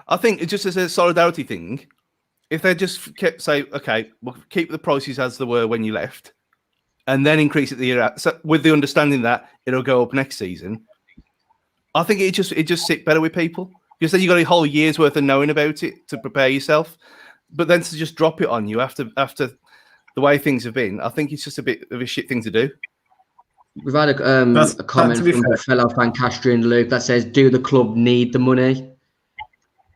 Speaker 2: I think just as a solidarity thing, if they just kept say, okay, we'll keep the prices as they were when you left, and then increase it the year out, so with the understanding that it'll go up next season, I think it just sit better with people, because then you got a whole year's worth of knowing about it to prepare yourself. But then to just drop it on you after the way things have been, I think it's just a bit of a shit thing to do.
Speaker 3: We've had a comment from fellow Fancastrian Luke that says, "Do the club need the money?"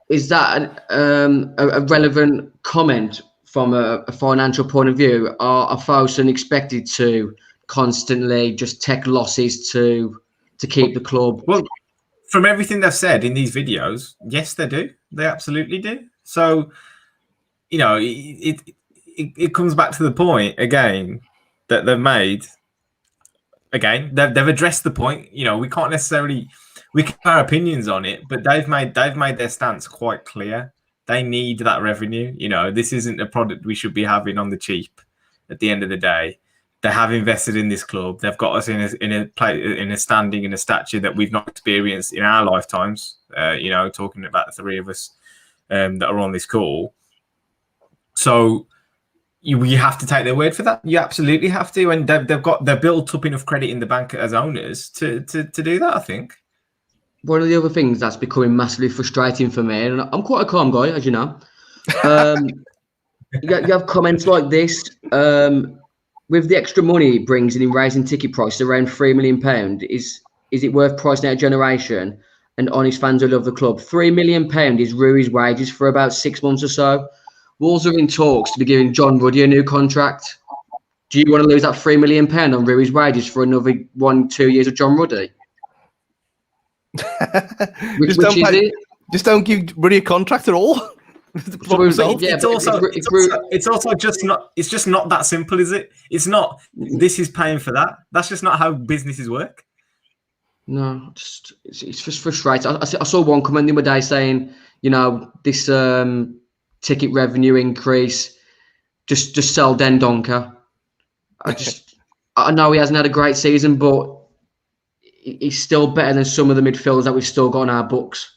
Speaker 3: Is that a relevant comment from a financial point of view? Are Fosun expected to constantly just take losses to keep the club?
Speaker 1: Well, from everything they've said in these videos, yes, they do. They absolutely do. So, you know, it comes back to the point again that they've made. Again, they've addressed the point. You know, we can have our opinions on it, but they've made their stance quite clear. They need that revenue. You know, this isn't a product we should be having on the cheap. At the end of the day, they have invested in this club. They've got us in a standing and a stature that we've not experienced in our lifetimes. You know, talking about the three of us that are on this call. So you have to take their word for that. You absolutely have to, and they've built up enough credit in the bank as owners to do that, I think.
Speaker 3: One of the other things that's becoming massively frustrating for me, and I'm quite a calm guy, as you know. You have comments like this. With the extra money it brings in raising ticket prices around £3 million, is it worth pricing out a generation and honest fans who love the club? £3 million is Rui's wages for about 6 months or so. Wolves are in talks to be giving John Ruddy a new contract. Do you want to lose that £3 million on Rui's wages for another 1-2 years of John Ruddy? Which is it?
Speaker 2: Just don't give Ruddy a contract at all.
Speaker 1: It's also just not. It's just not that simple, is it? It's not. This is paying for that. That's just not how businesses work.
Speaker 3: No, it's just frustrating. I saw one comment the other day saying, you know, this ticket revenue increase, just sell Dendonka. I know he hasn't had a great season, but he's still better than some of the midfielders that we've still got on our books.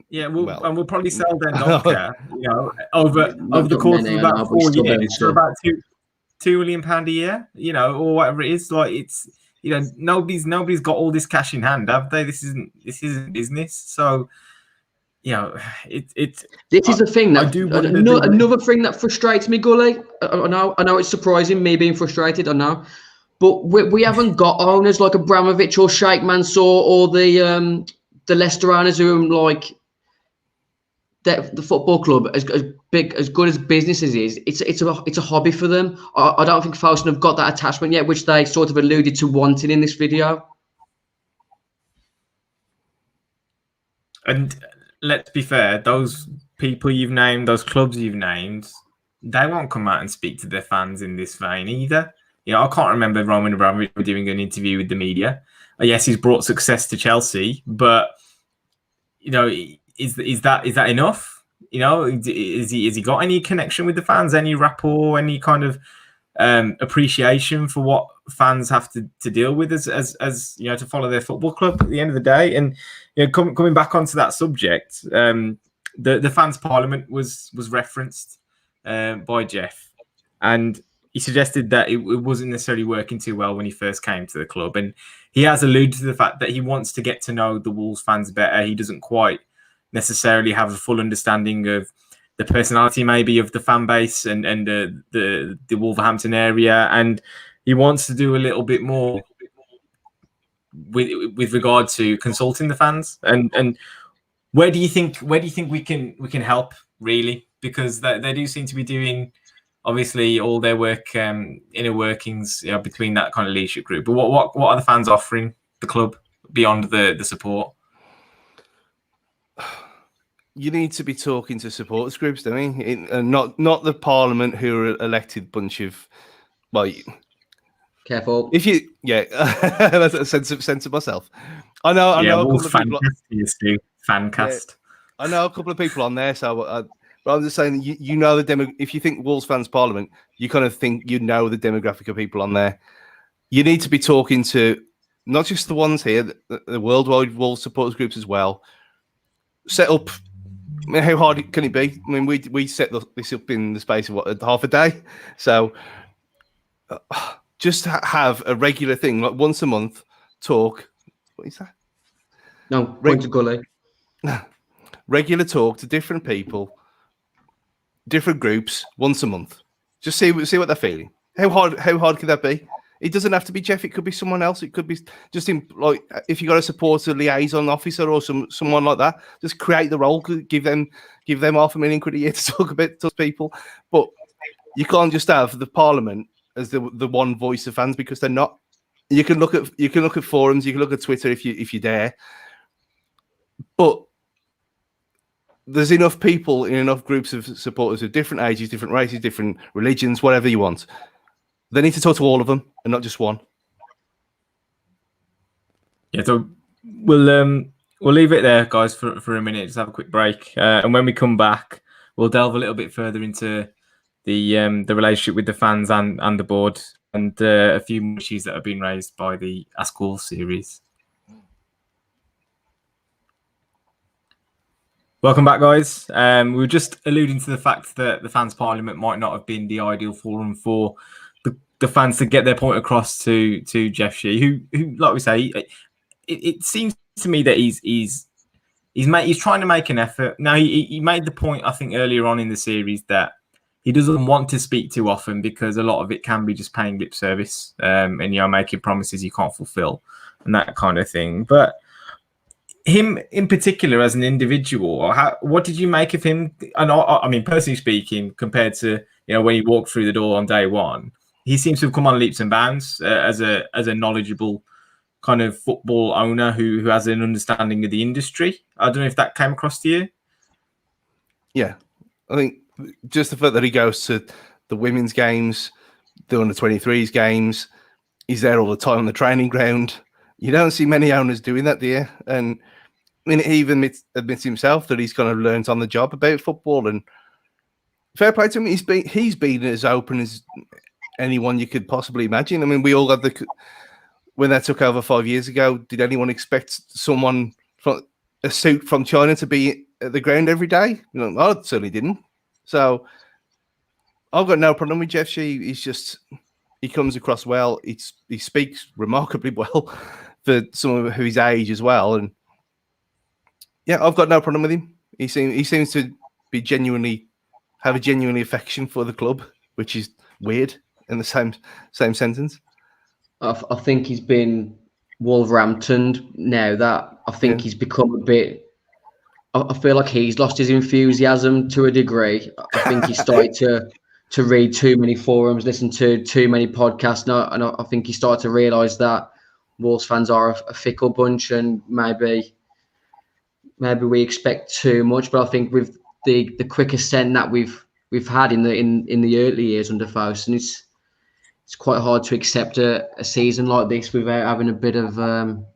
Speaker 1: Yeah, we'll probably sell Dendonka, you know, over the course of about 4 years for about £2 million a year, you know, or whatever it is. Like, it's, you know, nobody's got all this cash in hand, have they? This isn't business. So, you know, this
Speaker 3: is the thing that another thing that frustrates me, Gully. I know it's surprising, me being frustrated. I know, but we haven't got owners like Abramovich or Sheikh Mansour or the Leicester owners who are like the football club as big, as good as businesses is. It's a hobby for them. I don't think Fosun have got that attachment yet, which they sort of alluded to wanting in this video.
Speaker 1: And let's be fair, those people you've named, those clubs you've named, they won't come out and speak to their fans in this vein either. You know, I can't remember Roman Abramovich doing an interview with the media. Yes, he's brought success to Chelsea, but, you know, is that enough? You know, has he got any connection with the fans, any rapport, any kind of appreciation for what fans have to deal with as you know, to follow their football club at the end of the day? And, you know, coming back onto that subject, the fans' parliament was referenced by Jeff, and he suggested that it wasn't necessarily working too well when he first came to the club, and he has alluded to the fact that he wants to get to know the Wolves fans better. He doesn't quite necessarily have a full understanding of the personality maybe of the fan base and the Wolverhampton area, and he wants to do a little bit more with regard to consulting the fans. And where do you think we can help, really? Because they do seem to be doing obviously all their work, inner workings, you know, between that kind of leadership group. But what are the fans offering the club beyond the support?
Speaker 2: You need to be talking to supporters groups, don't you? And not the Parliament who are elected bunch of, well,
Speaker 3: Careful.
Speaker 2: if you, that's a sense of myself. I know a couple of people.
Speaker 1: Fancast.
Speaker 2: I know a couple of people on there, so but I'm just saying, you know the demo. If you think Wolves fans Parliament, you kind of think you know the demographic of people on there. You need to be talking to not just the ones here, the worldwide Wolves supporters groups as well. Set up. I mean, how hard can it be? I mean, we set this up in the space of half a day. So just have a regular thing, like once a month. Talk. What is that?
Speaker 3: No, point to Gully.
Speaker 2: Regular talk to different people, different groups, once a month. Just see what they're feeling. How hard could that be? It doesn't have to be Jeff. It could be someone else. It could be just like if you got a supporter liaison officer or someone like that. Just create the role. Give them £500,000 a year to talk about to people. But you can't just have the Parliament as the one voice of fans, because they're not. You can look at forums. You can look at Twitter if you dare. But there's enough people in enough groups of supporters of different ages, different races, different religions, whatever you want. They need to talk to all of them and not just one.
Speaker 1: Yeah, so we'll leave it there, guys, for a minute. Just have a quick break, and when we come back, we'll delve a little bit further into the relationship with the fans and the board, and a few more issues that have been raised by the Ask Wolves series. Welcome back, guys. We were just alluding to the fact that the fans' parliament might not have been the ideal forum for the fans to get their point across to Jeff Shee, who, like we say, it seems to me that he's trying to make an effort. Now, he made the point, I think, earlier on in the series that he doesn't want to speak too often because a lot of it can be just paying lip service, and making promises you can't fulfill and that kind of thing. But him in particular as an individual, what did you make of him? And I mean, personally speaking, compared to when he walked through the door on day one, he seems to have come on leaps and bounds as a knowledgeable kind of football owner who has an understanding of the industry. I don't know if that came across to you.
Speaker 2: Yeah, I think just the fact that he goes to the women's games, the under-23s games, he's there all the time on the training ground. You don't see many owners doing that, do you? And I mean, he even admits himself that he's kind of learned on the job about football. And fair play to him, he's been as open as anyone you could possibly imagine. I mean, we all had when they took over 5 years ago, did anyone expect someone from a suit from China to be at the ground every day? I certainly didn't. So I've got no problem with Jeff Shee. He comes across well. He speaks remarkably well for someone of his age as well. And yeah, I've got no problem with him. He seems to be have a genuine affection for the club, which is weird in the same sentence.
Speaker 3: I think he's been Wolverhampton now. That I think he's become a bit. I feel like he's lost his enthusiasm to a degree. I think he started to read too many forums, listen to too many podcasts, and I think he started to realise that Wolves fans are a fickle bunch, and maybe we expect too much. But I think with the quick ascent that we've had in the early years under Faustin, it's quite hard to accept a season like this without having a bit of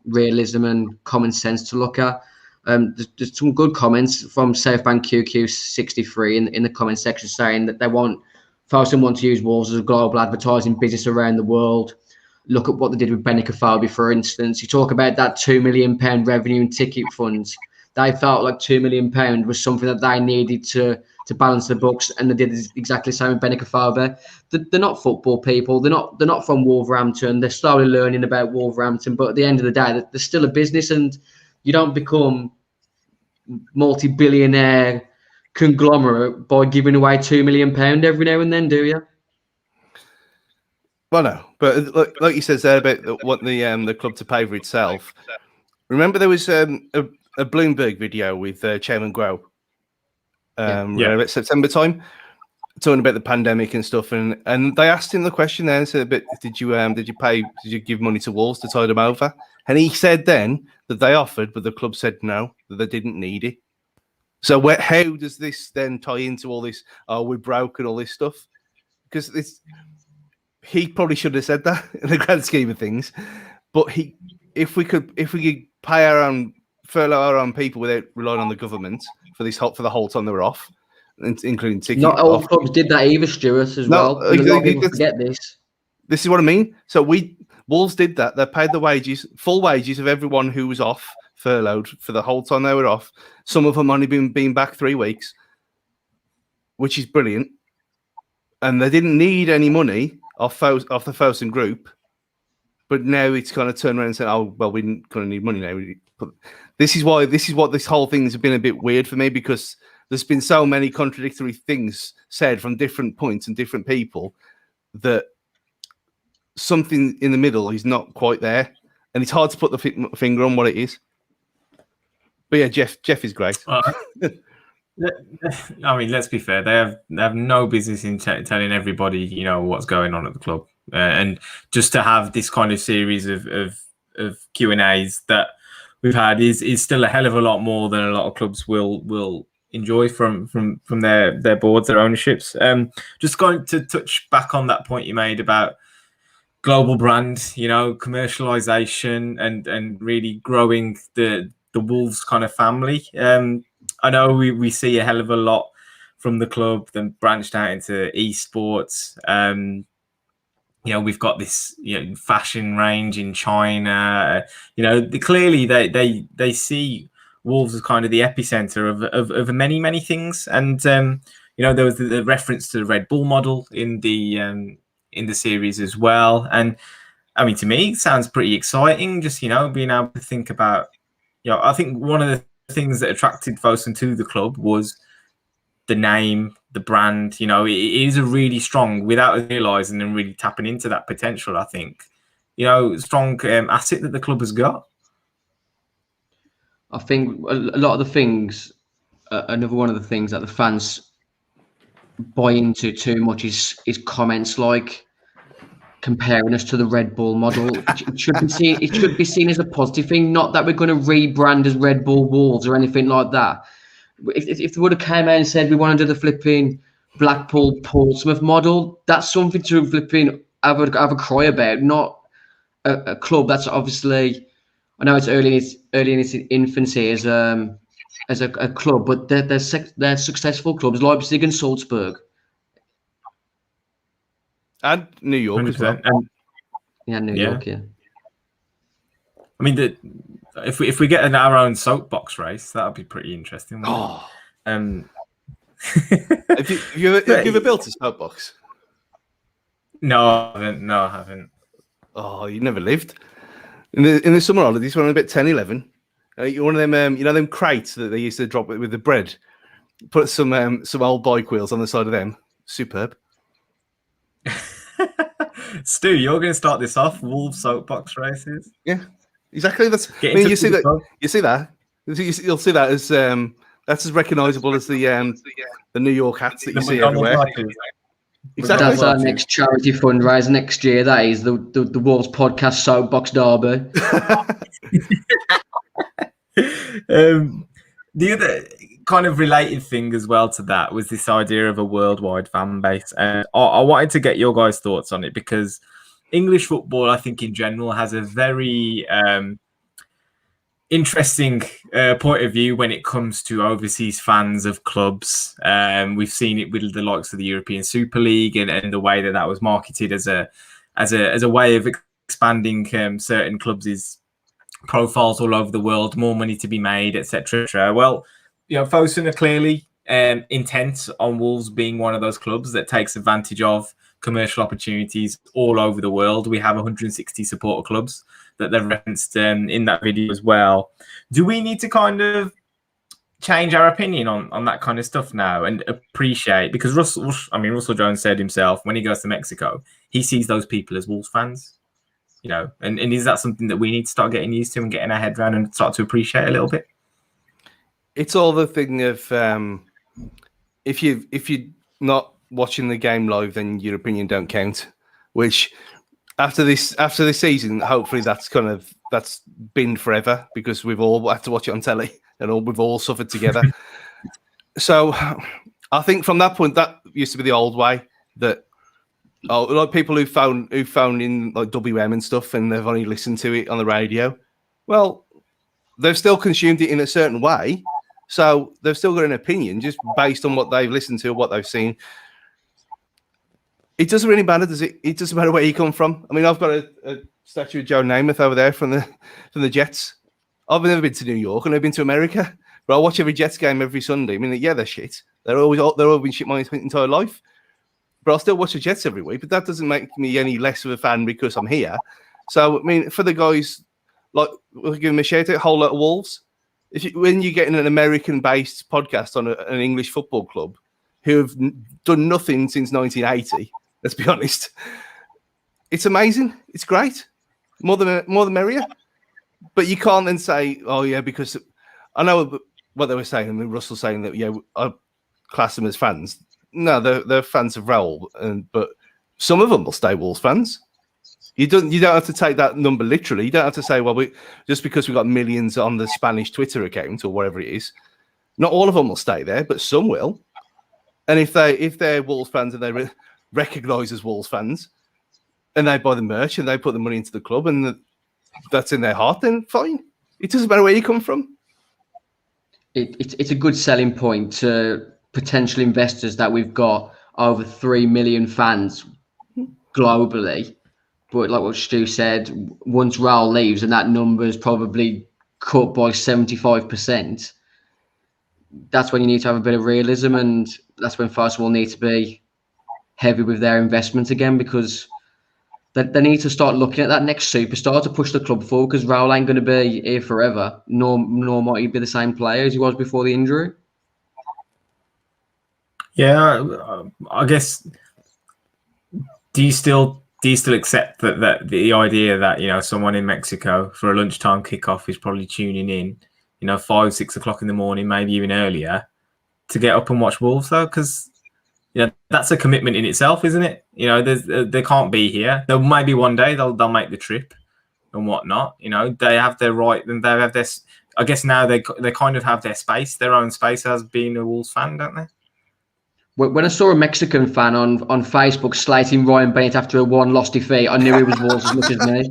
Speaker 3: realism and common sense to look at. There's some good comments from Southbank QQ63 in the comment section saying that Faustin wants to use Wolves as a global advertising business around the world. Look at what they did with Benicofobia, for instance. You talk about that £2 million revenue and ticket funds. They felt like £2 million was something that they needed to balance the books, and they did exactly the same with Benicofobia. They're not football people. They're not from Wolverhampton. They're slowly learning about Wolverhampton, but at the end of the day, they're still a business, and you don't become multi-billionaire conglomerate by giving away £2 million every now and then, do you?
Speaker 2: Well, no, but like you said there about what the club to pay for itself. Remember, there was a Bloomberg video with Chairman Grow about September time. talking about the pandemic and stuff, and they asked him the question then, said, "But did you give money to Wolves to tide them over?" And he said then that they offered, but the club said no, that they didn't need it. So how does this then tie into all this? Oh, we're broke and all this stuff, because he probably should have said that in the grand scheme of things. But if we could pay our own, furlough our own people without relying on the government for the whole time they were off, including tickets.
Speaker 3: Not all clubs did that either, Stuart, as well. A lot of people forget this. This
Speaker 2: is what I mean. So Wolves did that. They paid the full wages of everyone who was off, furloughed for the whole time they were off. Some of them only been back 3 weeks, which is brilliant. And they didn't need any money off the Fosun group. But now it's kind of turned around and said, "Oh, well, we didn't kind of need money now." But this is what this whole thing has been a bit weird for me, because there's been so many contradictory things said from different points and different people that something in the middle is not quite there, and it's hard to put the finger on what it is. But yeah, Jeff is great.
Speaker 1: I mean, let's be fair. They have no business in telling everybody, what's going on at the club, and just to have this kind of series of Q&As that we've had is still a hell of a lot more than a lot of clubs will enjoy from their boards, their ownerships. Just going to touch back on that point you made about global brand, commercialization and really growing the Wolves kind of family. I know we see a hell of a lot from the club, then branched out into esports. We've got this fashion range in China. Clearly they see Wolves as kind of the epicenter of many things. And there was the reference to the Red Bull model in the series as well. And I mean, to me, it sounds pretty exciting. Just being able to think about. I think one of the things that attracted Fosun to the club was the name, the brand. It is a really strong, without realizing and really tapping into that potential. I think, strong asset that the club has got.
Speaker 3: I think a lot of the things, another one of the things that the fans buy into too much is comments like comparing us to the Red Bull model. It should be seen as a positive thing, not that we're going to rebrand as Red Bull Wolves or anything like that. If they would have came out and said we want to do the flipping Blackpool Portsmouth model, that's something to flipping have a cry about, not a club that's obviously, I know it's early in its infancy as a club, but they're successful clubs, Leipzig and Salzburg.
Speaker 2: And New York 100%. As well.
Speaker 3: New York, yeah.
Speaker 1: I mean, if we get our own soapbox race, that would be pretty interesting.
Speaker 2: Oh. Have you ever built a soapbox?
Speaker 1: No, I haven't.
Speaker 2: Oh, you never lived. In the summer holidays, when I was about 10, 11, one of them, them crates that they used to drop with the bread, put some old bike wheels on the side of them. Superb.
Speaker 1: Stu, you're going to start this off. Wolves soapbox races.
Speaker 2: Yeah, exactly. You see that. You'll see that as that's as recognisable as the New York hats that you see everywhere.
Speaker 3: Exactly. That's our next charity fundraiser next year. That is the Wolves podcast soapbox derby.
Speaker 1: The other kind of related thing as well to that was this idea of a worldwide fan base, and I wanted to get your guys' thoughts on it, because English football, I think in general, has a very interesting point of view when it comes to overseas fans of clubs. We've seen it with the likes of the European Super League and the way that was marketed as a way of expanding certain clubs' profiles all over the world, more money to be made, etc. Well, Fosun are clearly intent on Wolves being one of those clubs that takes advantage of commercial opportunities all over the world. We have 160 supporter clubs that they've referenced in that video as well. Do we need to kind of change our opinion on that kind of stuff now and appreciate, because Russell Jones said himself when he goes to Mexico, he sees those people as Wolves fans, and is that something that we need to start getting used to and getting our head around and start to appreciate a little bit?
Speaker 2: It's all the thing of if you're not watching the game live, then your opinion don't count. Which after this season, hopefully that's been forever because we've all had to watch it on telly and we've all suffered together. So I think from that point, that used to be the old way that like people who found in like WM and stuff, and they've only listened to it on the radio. Well, they've still consumed it in a certain way. So they've still got an opinion just based on what they've listened to, what they've seen. It doesn't really matter, does it? It doesn't matter where you come from. I mean, I've got a statue of Joe Namath over there from the Jets. I've never been to New York and I've been to America, but I watch every Jets game every Sunday. I mean, yeah, they're shit. They're always been shit my entire life. But I'll still watch the Jets every week. But that doesn't make me any less of a fan because I'm here. So I mean, for the guys, like we'll give them a shout out, Whole Lot of Wolves. When you get in an American-based podcast on an English football club who have done nothing since 1980. Let's be honest. It's amazing. It's great. More than merrier. But you can't then say, oh, yeah, because I know what they were saying. I mean, Russell saying that, yeah, I class them as fans. No, they're fans of Raoul. But some of them will stay Wolves fans. You don't have to take that number literally. You don't have to say, well, just because we've got millions on the Spanish Twitter account or whatever it is. Not all of them will stay there, but some will. And if they're Wolves fans and they recognise as Wolves fans, and they buy the merch and they put the money into the club, and that's in their heart, then fine. It doesn't matter where you come from.
Speaker 3: It's a good selling point to potential investors that we've got over 3 million fans globally. But like what Stu said, once Raul leaves and that number is probably cut by 75%, that's when you need to have a bit of realism, and that's when first of all need to be heavy with their investment again, because they need to start looking at that next superstar to push the club forward, because Raul ain't going to be here forever, nor might he be the same player as he was before the injury.
Speaker 1: Yeah, I guess. Do you still accept that the idea that, you know, someone in Mexico for a lunchtime kickoff is probably tuning in, you know, 5-6 o'clock in the morning, maybe even earlier, to get up and watch Wolves though? Because, you know, that's a commitment in itself, isn't it? You know, they can't be here. They'll maybe one day they'll make the trip and whatnot. You know, they have their right, and they have their. I guess now they kind of have their space, their own space as being a Wolves fan, don't they?
Speaker 3: When I saw a Mexican fan on Facebook slating Ryan Bennett after a 1-loss defeat, I knew he was Wolves as much as me.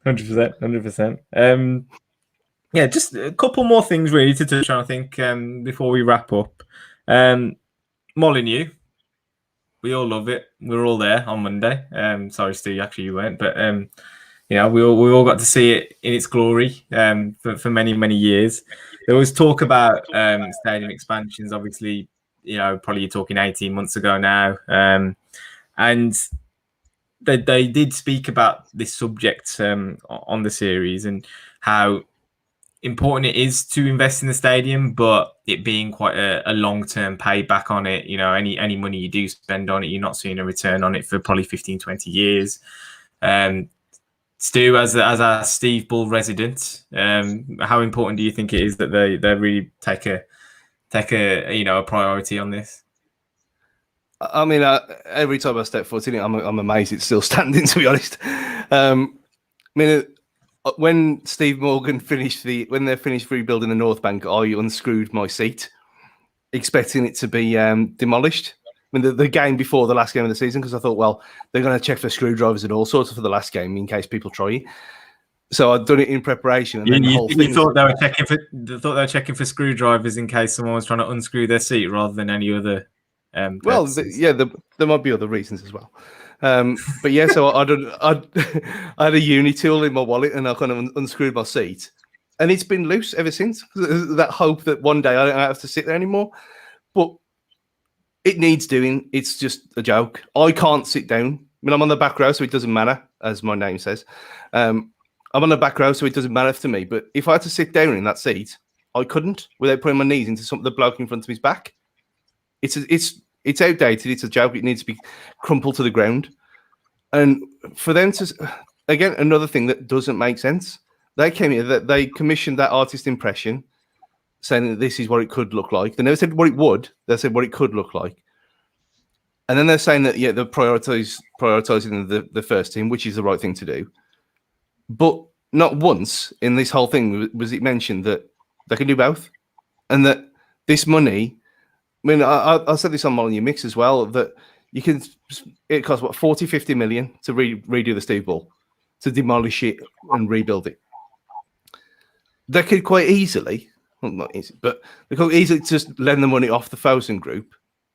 Speaker 1: 100%. Yeah, just a couple more things really to touch on, I think, before we wrap up. Molineux, we all love it. We were all there on Monday. Sorry, Stu, actually you weren't, but you know, we all got to see it in its glory for many, many years. There was talk about stadium expansions, obviously, you know, probably you're talking 18 months ago now. And they did speak about this subject on the series and how important it is to invest in the stadium, but it being quite a long-term payback on it. You know, any money you do spend on it, you're not seeing a return on it for probably 15, 20 years. Stu, as a Steve Bull resident, how important do you think it is that they really take a you know, a priority on this?
Speaker 2: I mean, every time I step foot in it, I'm amazed it's still standing. To be honest, I mean, when Steve Morgan when they finished rebuilding the North Bank, I unscrewed my seat, expecting it to be demolished. I mean, the game before the last game of the season, because I thought, well, they're going to check for screwdrivers and all sorts for the last game in case people try it. So I'd done it in preparation. And then the whole thing
Speaker 1: thought they were checking for screwdrivers in case someone was trying to unscrew their seat rather than any other.
Speaker 2: Well, there might be other reasons as well. But yeah, so I had a uni tool in my wallet and I kind of unscrewed my seat, and it's been loose ever since. That hope that one day I don't have to sit there anymore, but it needs doing. It's just a joke. I can't sit down. I mean, I'm on the back row, so it doesn't matter, as my name says. I'm on the back row, so it doesn't matter to me. But if I had to sit down in that seat, I couldn't without putting my knees into the bloke in front of me's back. It's outdated. It's a joke. It needs to be crumpled to the ground. And for them to, again, another thing that doesn't make sense. They came here, they commissioned that artist impression, saying that this is what it could look like. They never said what it would. They said what it could look like. And then they're saying that, yeah, they're prioritizing the first team, which is the right thing to do. But not once in this whole thing was it mentioned that they can do both. And that this money, I mean, I said this on Molineux Mix as well, that it costs, what, 40, 50 million to redo the Steve Ball, to demolish it and rebuild it. They could quite easily, well, not easy, but they could easily just lend the money off the Fosun Group,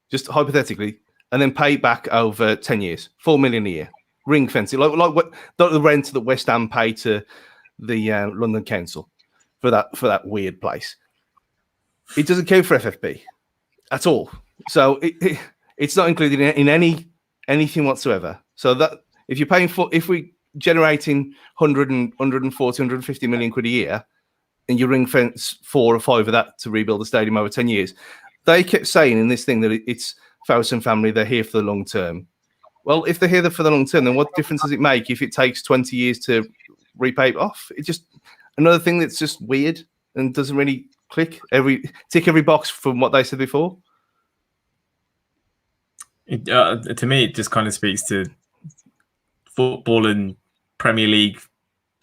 Speaker 2: just hypothetically, and then pay it back over 10 years, 4 million a year, ring fencing, like the rent that West Ham pay to the London Council for that weird place. It doesn't count for FFP at all, so it's not included in anything whatsoever. So that if you're paying for, if we generating 140, 150 million quid a year, and you ring fence 4 or 5 of that to rebuild the stadium over 10 years, they kept saying in this thing that it's Fosun family, they're here for the long term. Well, if they're here for the long term, then what difference does it make if it takes 20 years to repay it off? It's just another thing that's just weird and doesn't really tick every box from what they said before.
Speaker 1: To me, it just kind of speaks to football and Premier League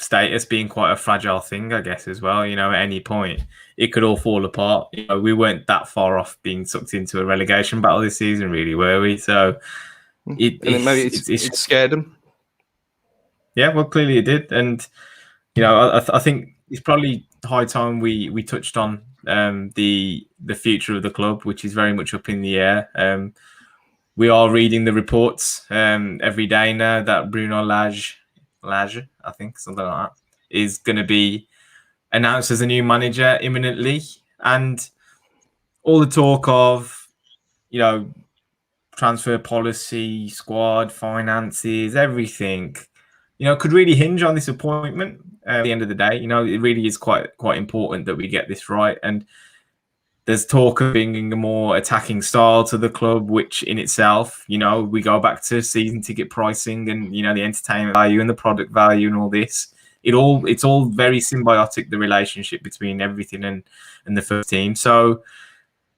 Speaker 1: status being quite a fragile thing, I guess, as well. At any point it could all fall apart. We weren't that far off being sucked into a relegation battle this season, really, were we? So
Speaker 2: it scared them.
Speaker 1: Yeah, well, clearly it did, and I think it's probably high time we touched on the future of the club, which is very much up in the air. We are reading the reports every day now that Bruno Lage, I think, something like that, is going to be announced as a new manager imminently. And all the talk of, transfer policy, squad, finances, everything, could really hinge on this appointment at the end of the day. It really is quite important that we get this right. And there's talk of bringing a more attacking style to the club, which in itself, we go back to season ticket pricing and, the entertainment value and the product value and all this. It's all very symbiotic, the relationship between everything and the first team. So,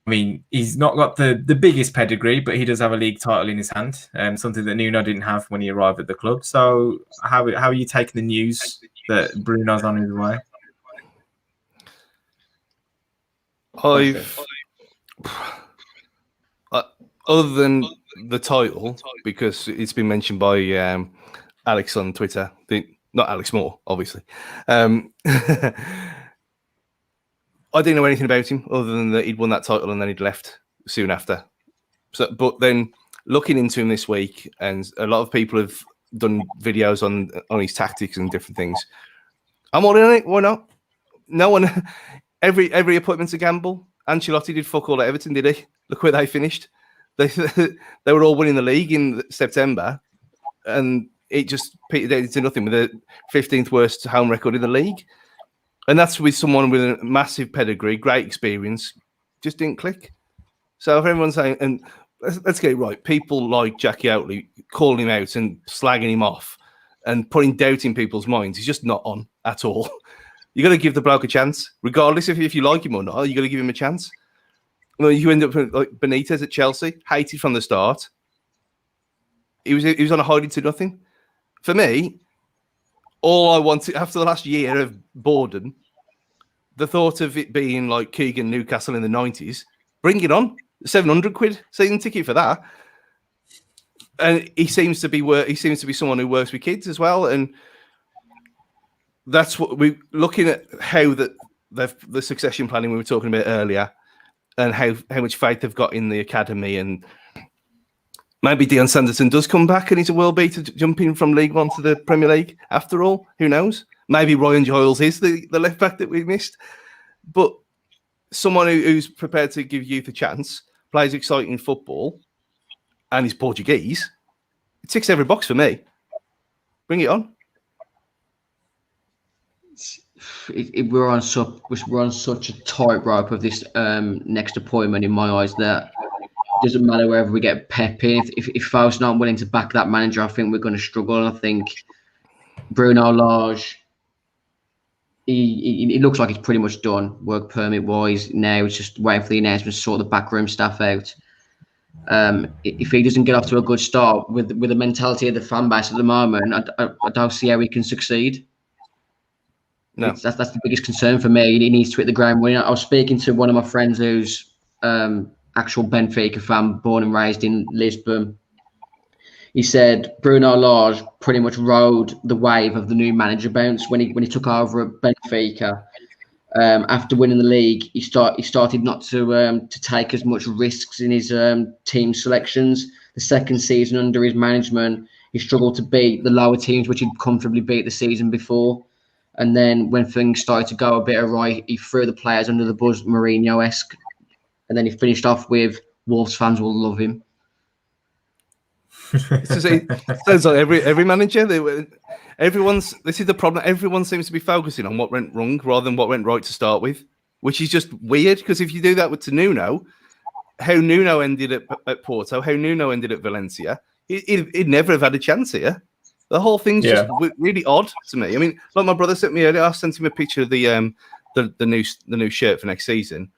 Speaker 1: I mean, he's not got the biggest pedigree, but he does have a league title in his hand, something that Nuno didn't have when he arrived at the club. So how are you taking the news that Bruno's on his way?
Speaker 2: Other than the title, because it's been mentioned by Alex on Twitter, not Alex Moore, obviously. I didn't know anything about him other than that he'd won that title and then he'd left soon after. So, but then looking into him this week, and a lot of people have done videos on his tactics and different things. I'm all in on it. Why not? No one. Every appointment's a gamble. Ancelotti did fuck all at Everton, did he? Look where they finished. They were all winning the league in September, and it just petered out into nothing with the 15th worst home record in the league. And that's with someone with a massive pedigree, great experience, just didn't click. So if everyone's saying, and let's get it right, people like Jackie Outley calling him out and slagging him off and putting doubt in people's minds, he's just not on at all. You got to give the bloke a chance, regardless if you like him or not. You got to give him a chance. Well, you end up like Benitez at Chelsea, hated from the start. He was on a hiding to nothing. For me, all I wanted after the last year of boredom, the thought of it being like Keegan Newcastle in the 90s, bring it on. 700 quid season ticket for that. And he seems to be someone who works with kids as well. And that's what we're looking at, how the succession planning we were talking about earlier, and how much faith they've got in the academy. And maybe Dion Sanderson does come back and he's a world beater jumping from League One to the Premier League after all. Who knows? Maybe Ryan Giles is the left back that we missed. But someone who's prepared to give youth a chance, plays exciting football, and is Portuguese, it ticks every box for me. Bring it on.
Speaker 3: We're on such a tightrope of this next appointment in my eyes that it doesn't matter whether we get Pep in. If Faust's not willing to back that manager, I think we're going to struggle. And I think Bruno Lage he looks like it's pretty much done, work permit wise. Now it's just waiting for the announcement to sort the backroom staff out. If he doesn't get off to a good start with the mentality of the fan base at the moment, I don't see how he can succeed.
Speaker 2: No,
Speaker 3: That's the biggest concern for me. He needs to hit the ground running. I was speaking to one of my friends who's actual Benfica fan, born and raised in Lisbon. He said Bruno Lage pretty much rode the wave of the new manager bounce when he took over at Benfica. After winning the league, he started not to take as much risks in his team selections. The second season under his management, he struggled to beat the lower teams, which he'd comfortably beat the season before. And then when things started to go a bit awry, he threw the players under the bus, Mourinho-esque. And then he finished off with Wolves fans will love him.
Speaker 2: Sounds like every manager. This is the problem. Everyone seems to be focusing on what went wrong rather than what went right to start with, which is just weird. Because if you do that with Nuno, how Nuno ended at Porto, how Nuno ended at Valencia, he'd never have had a chance here. The whole thing's just really odd to me. I mean, like my brother sent me earlier, I sent him a picture of the new shirt for next season,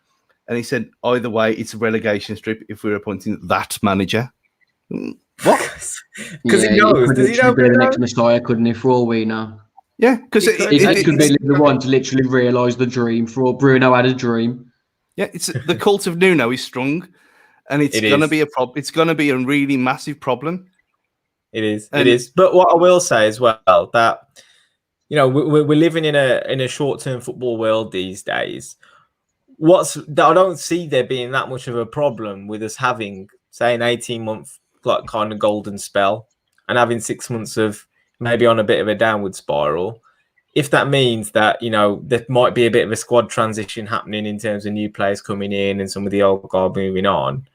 Speaker 2: and he said either way, it's a relegation strip if we're appointing that manager. What?
Speaker 1: Because he knows. Does he know?
Speaker 3: Be the next Messiah, couldn't he? For all we know.
Speaker 2: Yeah, because
Speaker 3: it could be the one to literally realise the dream. For all Bruno had a dream.
Speaker 2: Yeah, it's the cult of Nuno is strong, and it's going to be a problem. It's going to be a really massive problem.
Speaker 1: It is. But what I will say as well, that we're living in a short-term football world these days. I don't see there being that much of a problem with us having, say, an 18-month like kind of golden spell and having 6 months of maybe on a bit of a downward spiral. If that means that, there might be a bit of a squad transition happening in terms of new players coming in and some of the old guard moving on.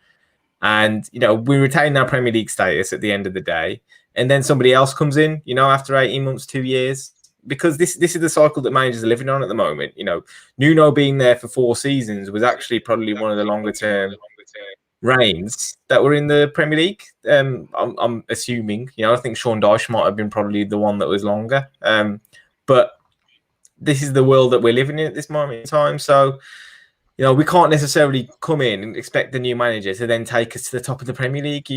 Speaker 1: And, we retain our Premier League status at the end of the day. And then somebody else comes in, after 18 months, 2 years. Because this is the cycle that managers are living on at the moment. Nuno being there for 4 seasons was actually probably one of the longer term reigns that were in the Premier League. I'm assuming, I think Sean Dyche might have been probably the one that was longer. But this is the world that we're living in at this moment in time. So, we can't necessarily come in and expect the new manager to then take us to the top of the Premier League.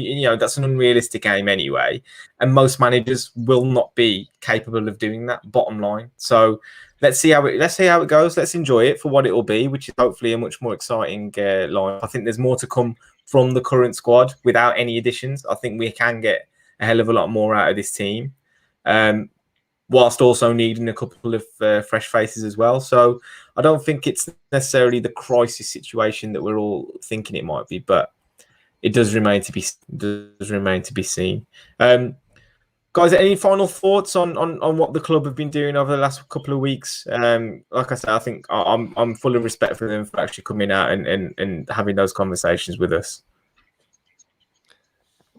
Speaker 1: That's an unrealistic aim anyway. And most managers will not be capable of doing that, bottom line. So let's see how it goes. Let's enjoy it for what it will be, which is hopefully a much more exciting line. I think there's more to come from the current squad without any additions. I think we can get a hell of a lot more out of this team, whilst also needing a couple of fresh faces as well. So I don't think it's necessarily the crisis situation that we're all thinking it might be, but it does remain to be seen. Guys, any final thoughts on what the club have been doing over the last couple of weeks? Like I said, I think I'm full of respect for them for actually coming out and having those conversations with us.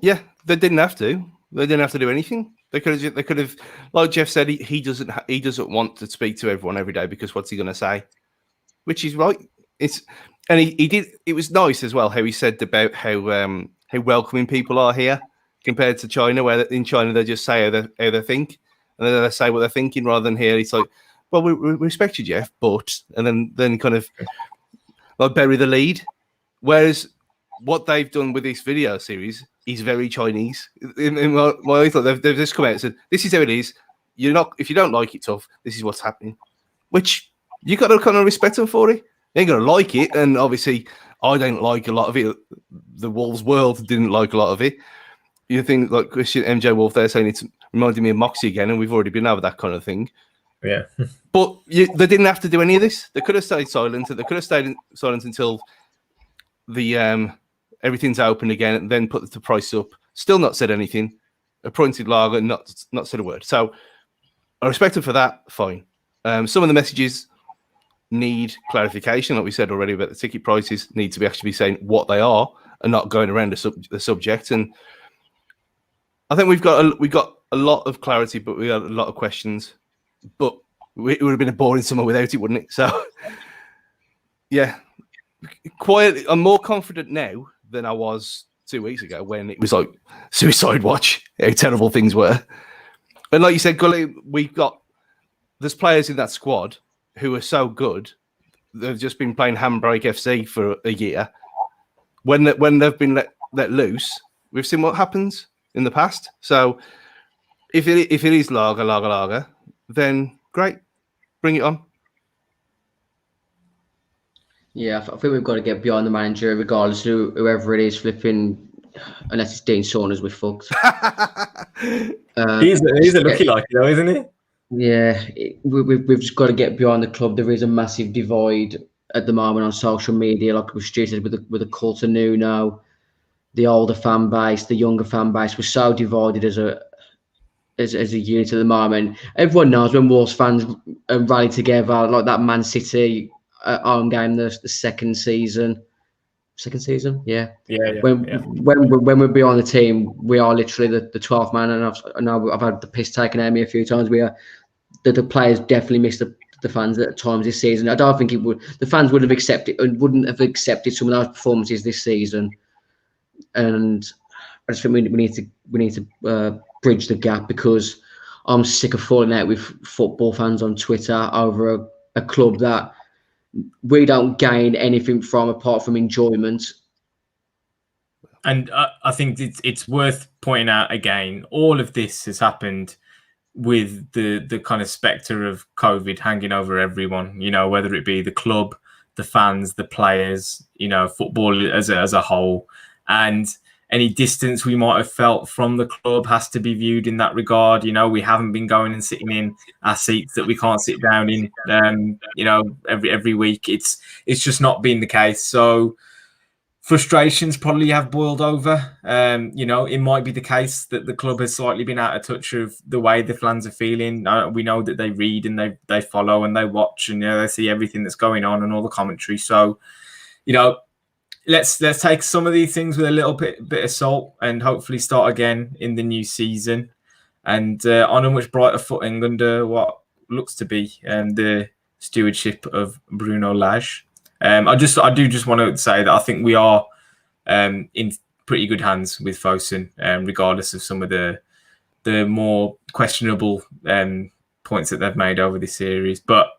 Speaker 2: Yeah, they didn't have to. They didn't have to do anything. They could have, like Jeff said, he doesn't want to speak to everyone every day because what's he going to say? Which is right. He did. It was nice as well how he said about how welcoming people are here compared to China, where in China they just say how they think and then they say what they're thinking rather than here. It's like, well, we respect you, Jeff, but and then kind of like bury the lead. Whereas what they've done with this video series is very Chinese. In my thought, they've just come out and said, "This is how it is. If you don't like it, tough. This is what's happening." Which you got to kind of respect them for it. They ain't gonna like it, and obviously, I don't like a lot of it. The Wolves world didn't like a lot of it. You think like Christian MJ Wolf there saying it's reminding me of Moxie again, and we've already been over that kind of thing.
Speaker 1: Yeah,
Speaker 2: but they didn't have to do any of this. They could have stayed silent. They could have stayed silent until the everything's open again, and then put the price up. Still not said anything. Appointed Lager, not said a word. So I respect them for that. Fine. Some of the messages need clarification, like we said already about the ticket prices. Need to be actually saying what they are and not going around the subject. And I think we've got a lot of clarity, but we got a lot of questions. But it would have been a boring summer without it, wouldn't it? So yeah, I'm more confident now than I was 2 weeks ago when it was like suicide watch, how terrible things were. And like you said, Gully, there's players in that squad who are so good, they've just been playing Handbrake FC for a year. When they've been let loose, we've seen what happens in the past. So if it is lager, then great, bring it on.
Speaker 3: Yeah, I think we've got to get behind the manager, regardless of whoever it is, flipping. Unless it's Dean Saunders, we're fucked.
Speaker 1: He's a lucky like, though, isn't he?
Speaker 3: Yeah, we've just got to get behind the club. There is a massive divide at the moment on social media, like we've stated with the cult of Nuno, the older fan base, the younger fan base. We're so divided as a unit at the moment. Everyone knows when Wolves fans rally together, like that Man City home game, the second season. Yeah. When we're behind the team, we are literally the 12th man. And I know I've had the piss taken out of me a few times. The players definitely miss the fans at times this season. I don't think the fans wouldn't have accepted some of those performances this season. And I just think we need to bridge the gap, because I'm sick of falling out with football fans on Twitter over a club that we don't gain anything from apart from enjoyment.
Speaker 1: And I think it's worth pointing out again, all of this has happened with the kind of spectre of COVID hanging over everyone, whether it be the club, the fans, the players, football as a whole. And any distance we might have felt from the club has to be viewed in that regard. We haven't been going and sitting in our seats that we can't sit down in, every week. It's just not been the case. So frustrations probably have boiled over. It might be the case that the club has slightly been out of touch of the way the fans are feeling. We know that they read and they follow and they watch and they see everything that's going on and all the commentary. So, let's take some of these things with a little bit of salt and hopefully start again in the new season and on a much brighter footing under what looks to be the stewardship of Bruno Lage. I do just want to say that I think we are in pretty good hands with Fosun, regardless of some of the more questionable points that they've made over this series. But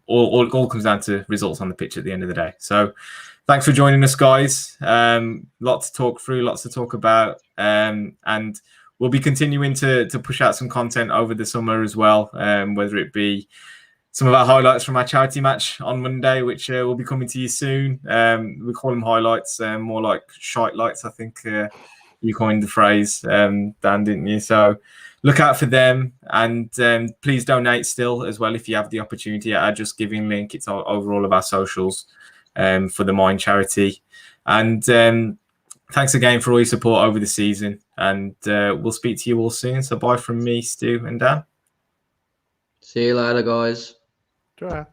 Speaker 1: all comes down to results on the pitch at the end of the day. So thanks for joining us, guys. Lots to talk through, lots to talk about. And we'll be continuing to push out some content over the summer as well, whether it be some of our highlights from our charity match on Monday, which will be coming to you soon. We call them highlights, more like shite lights, I think you coined the phrase, Dan, didn't you? So look out for them, and please donate still as well if you have the opportunity at our Just Giving link. It's over all of our socials for the Mind charity. And thanks again for all your support over the season, and we'll speak to you all soon. So bye from me, Stu and Dan.
Speaker 3: See you later, guys.
Speaker 2: Try.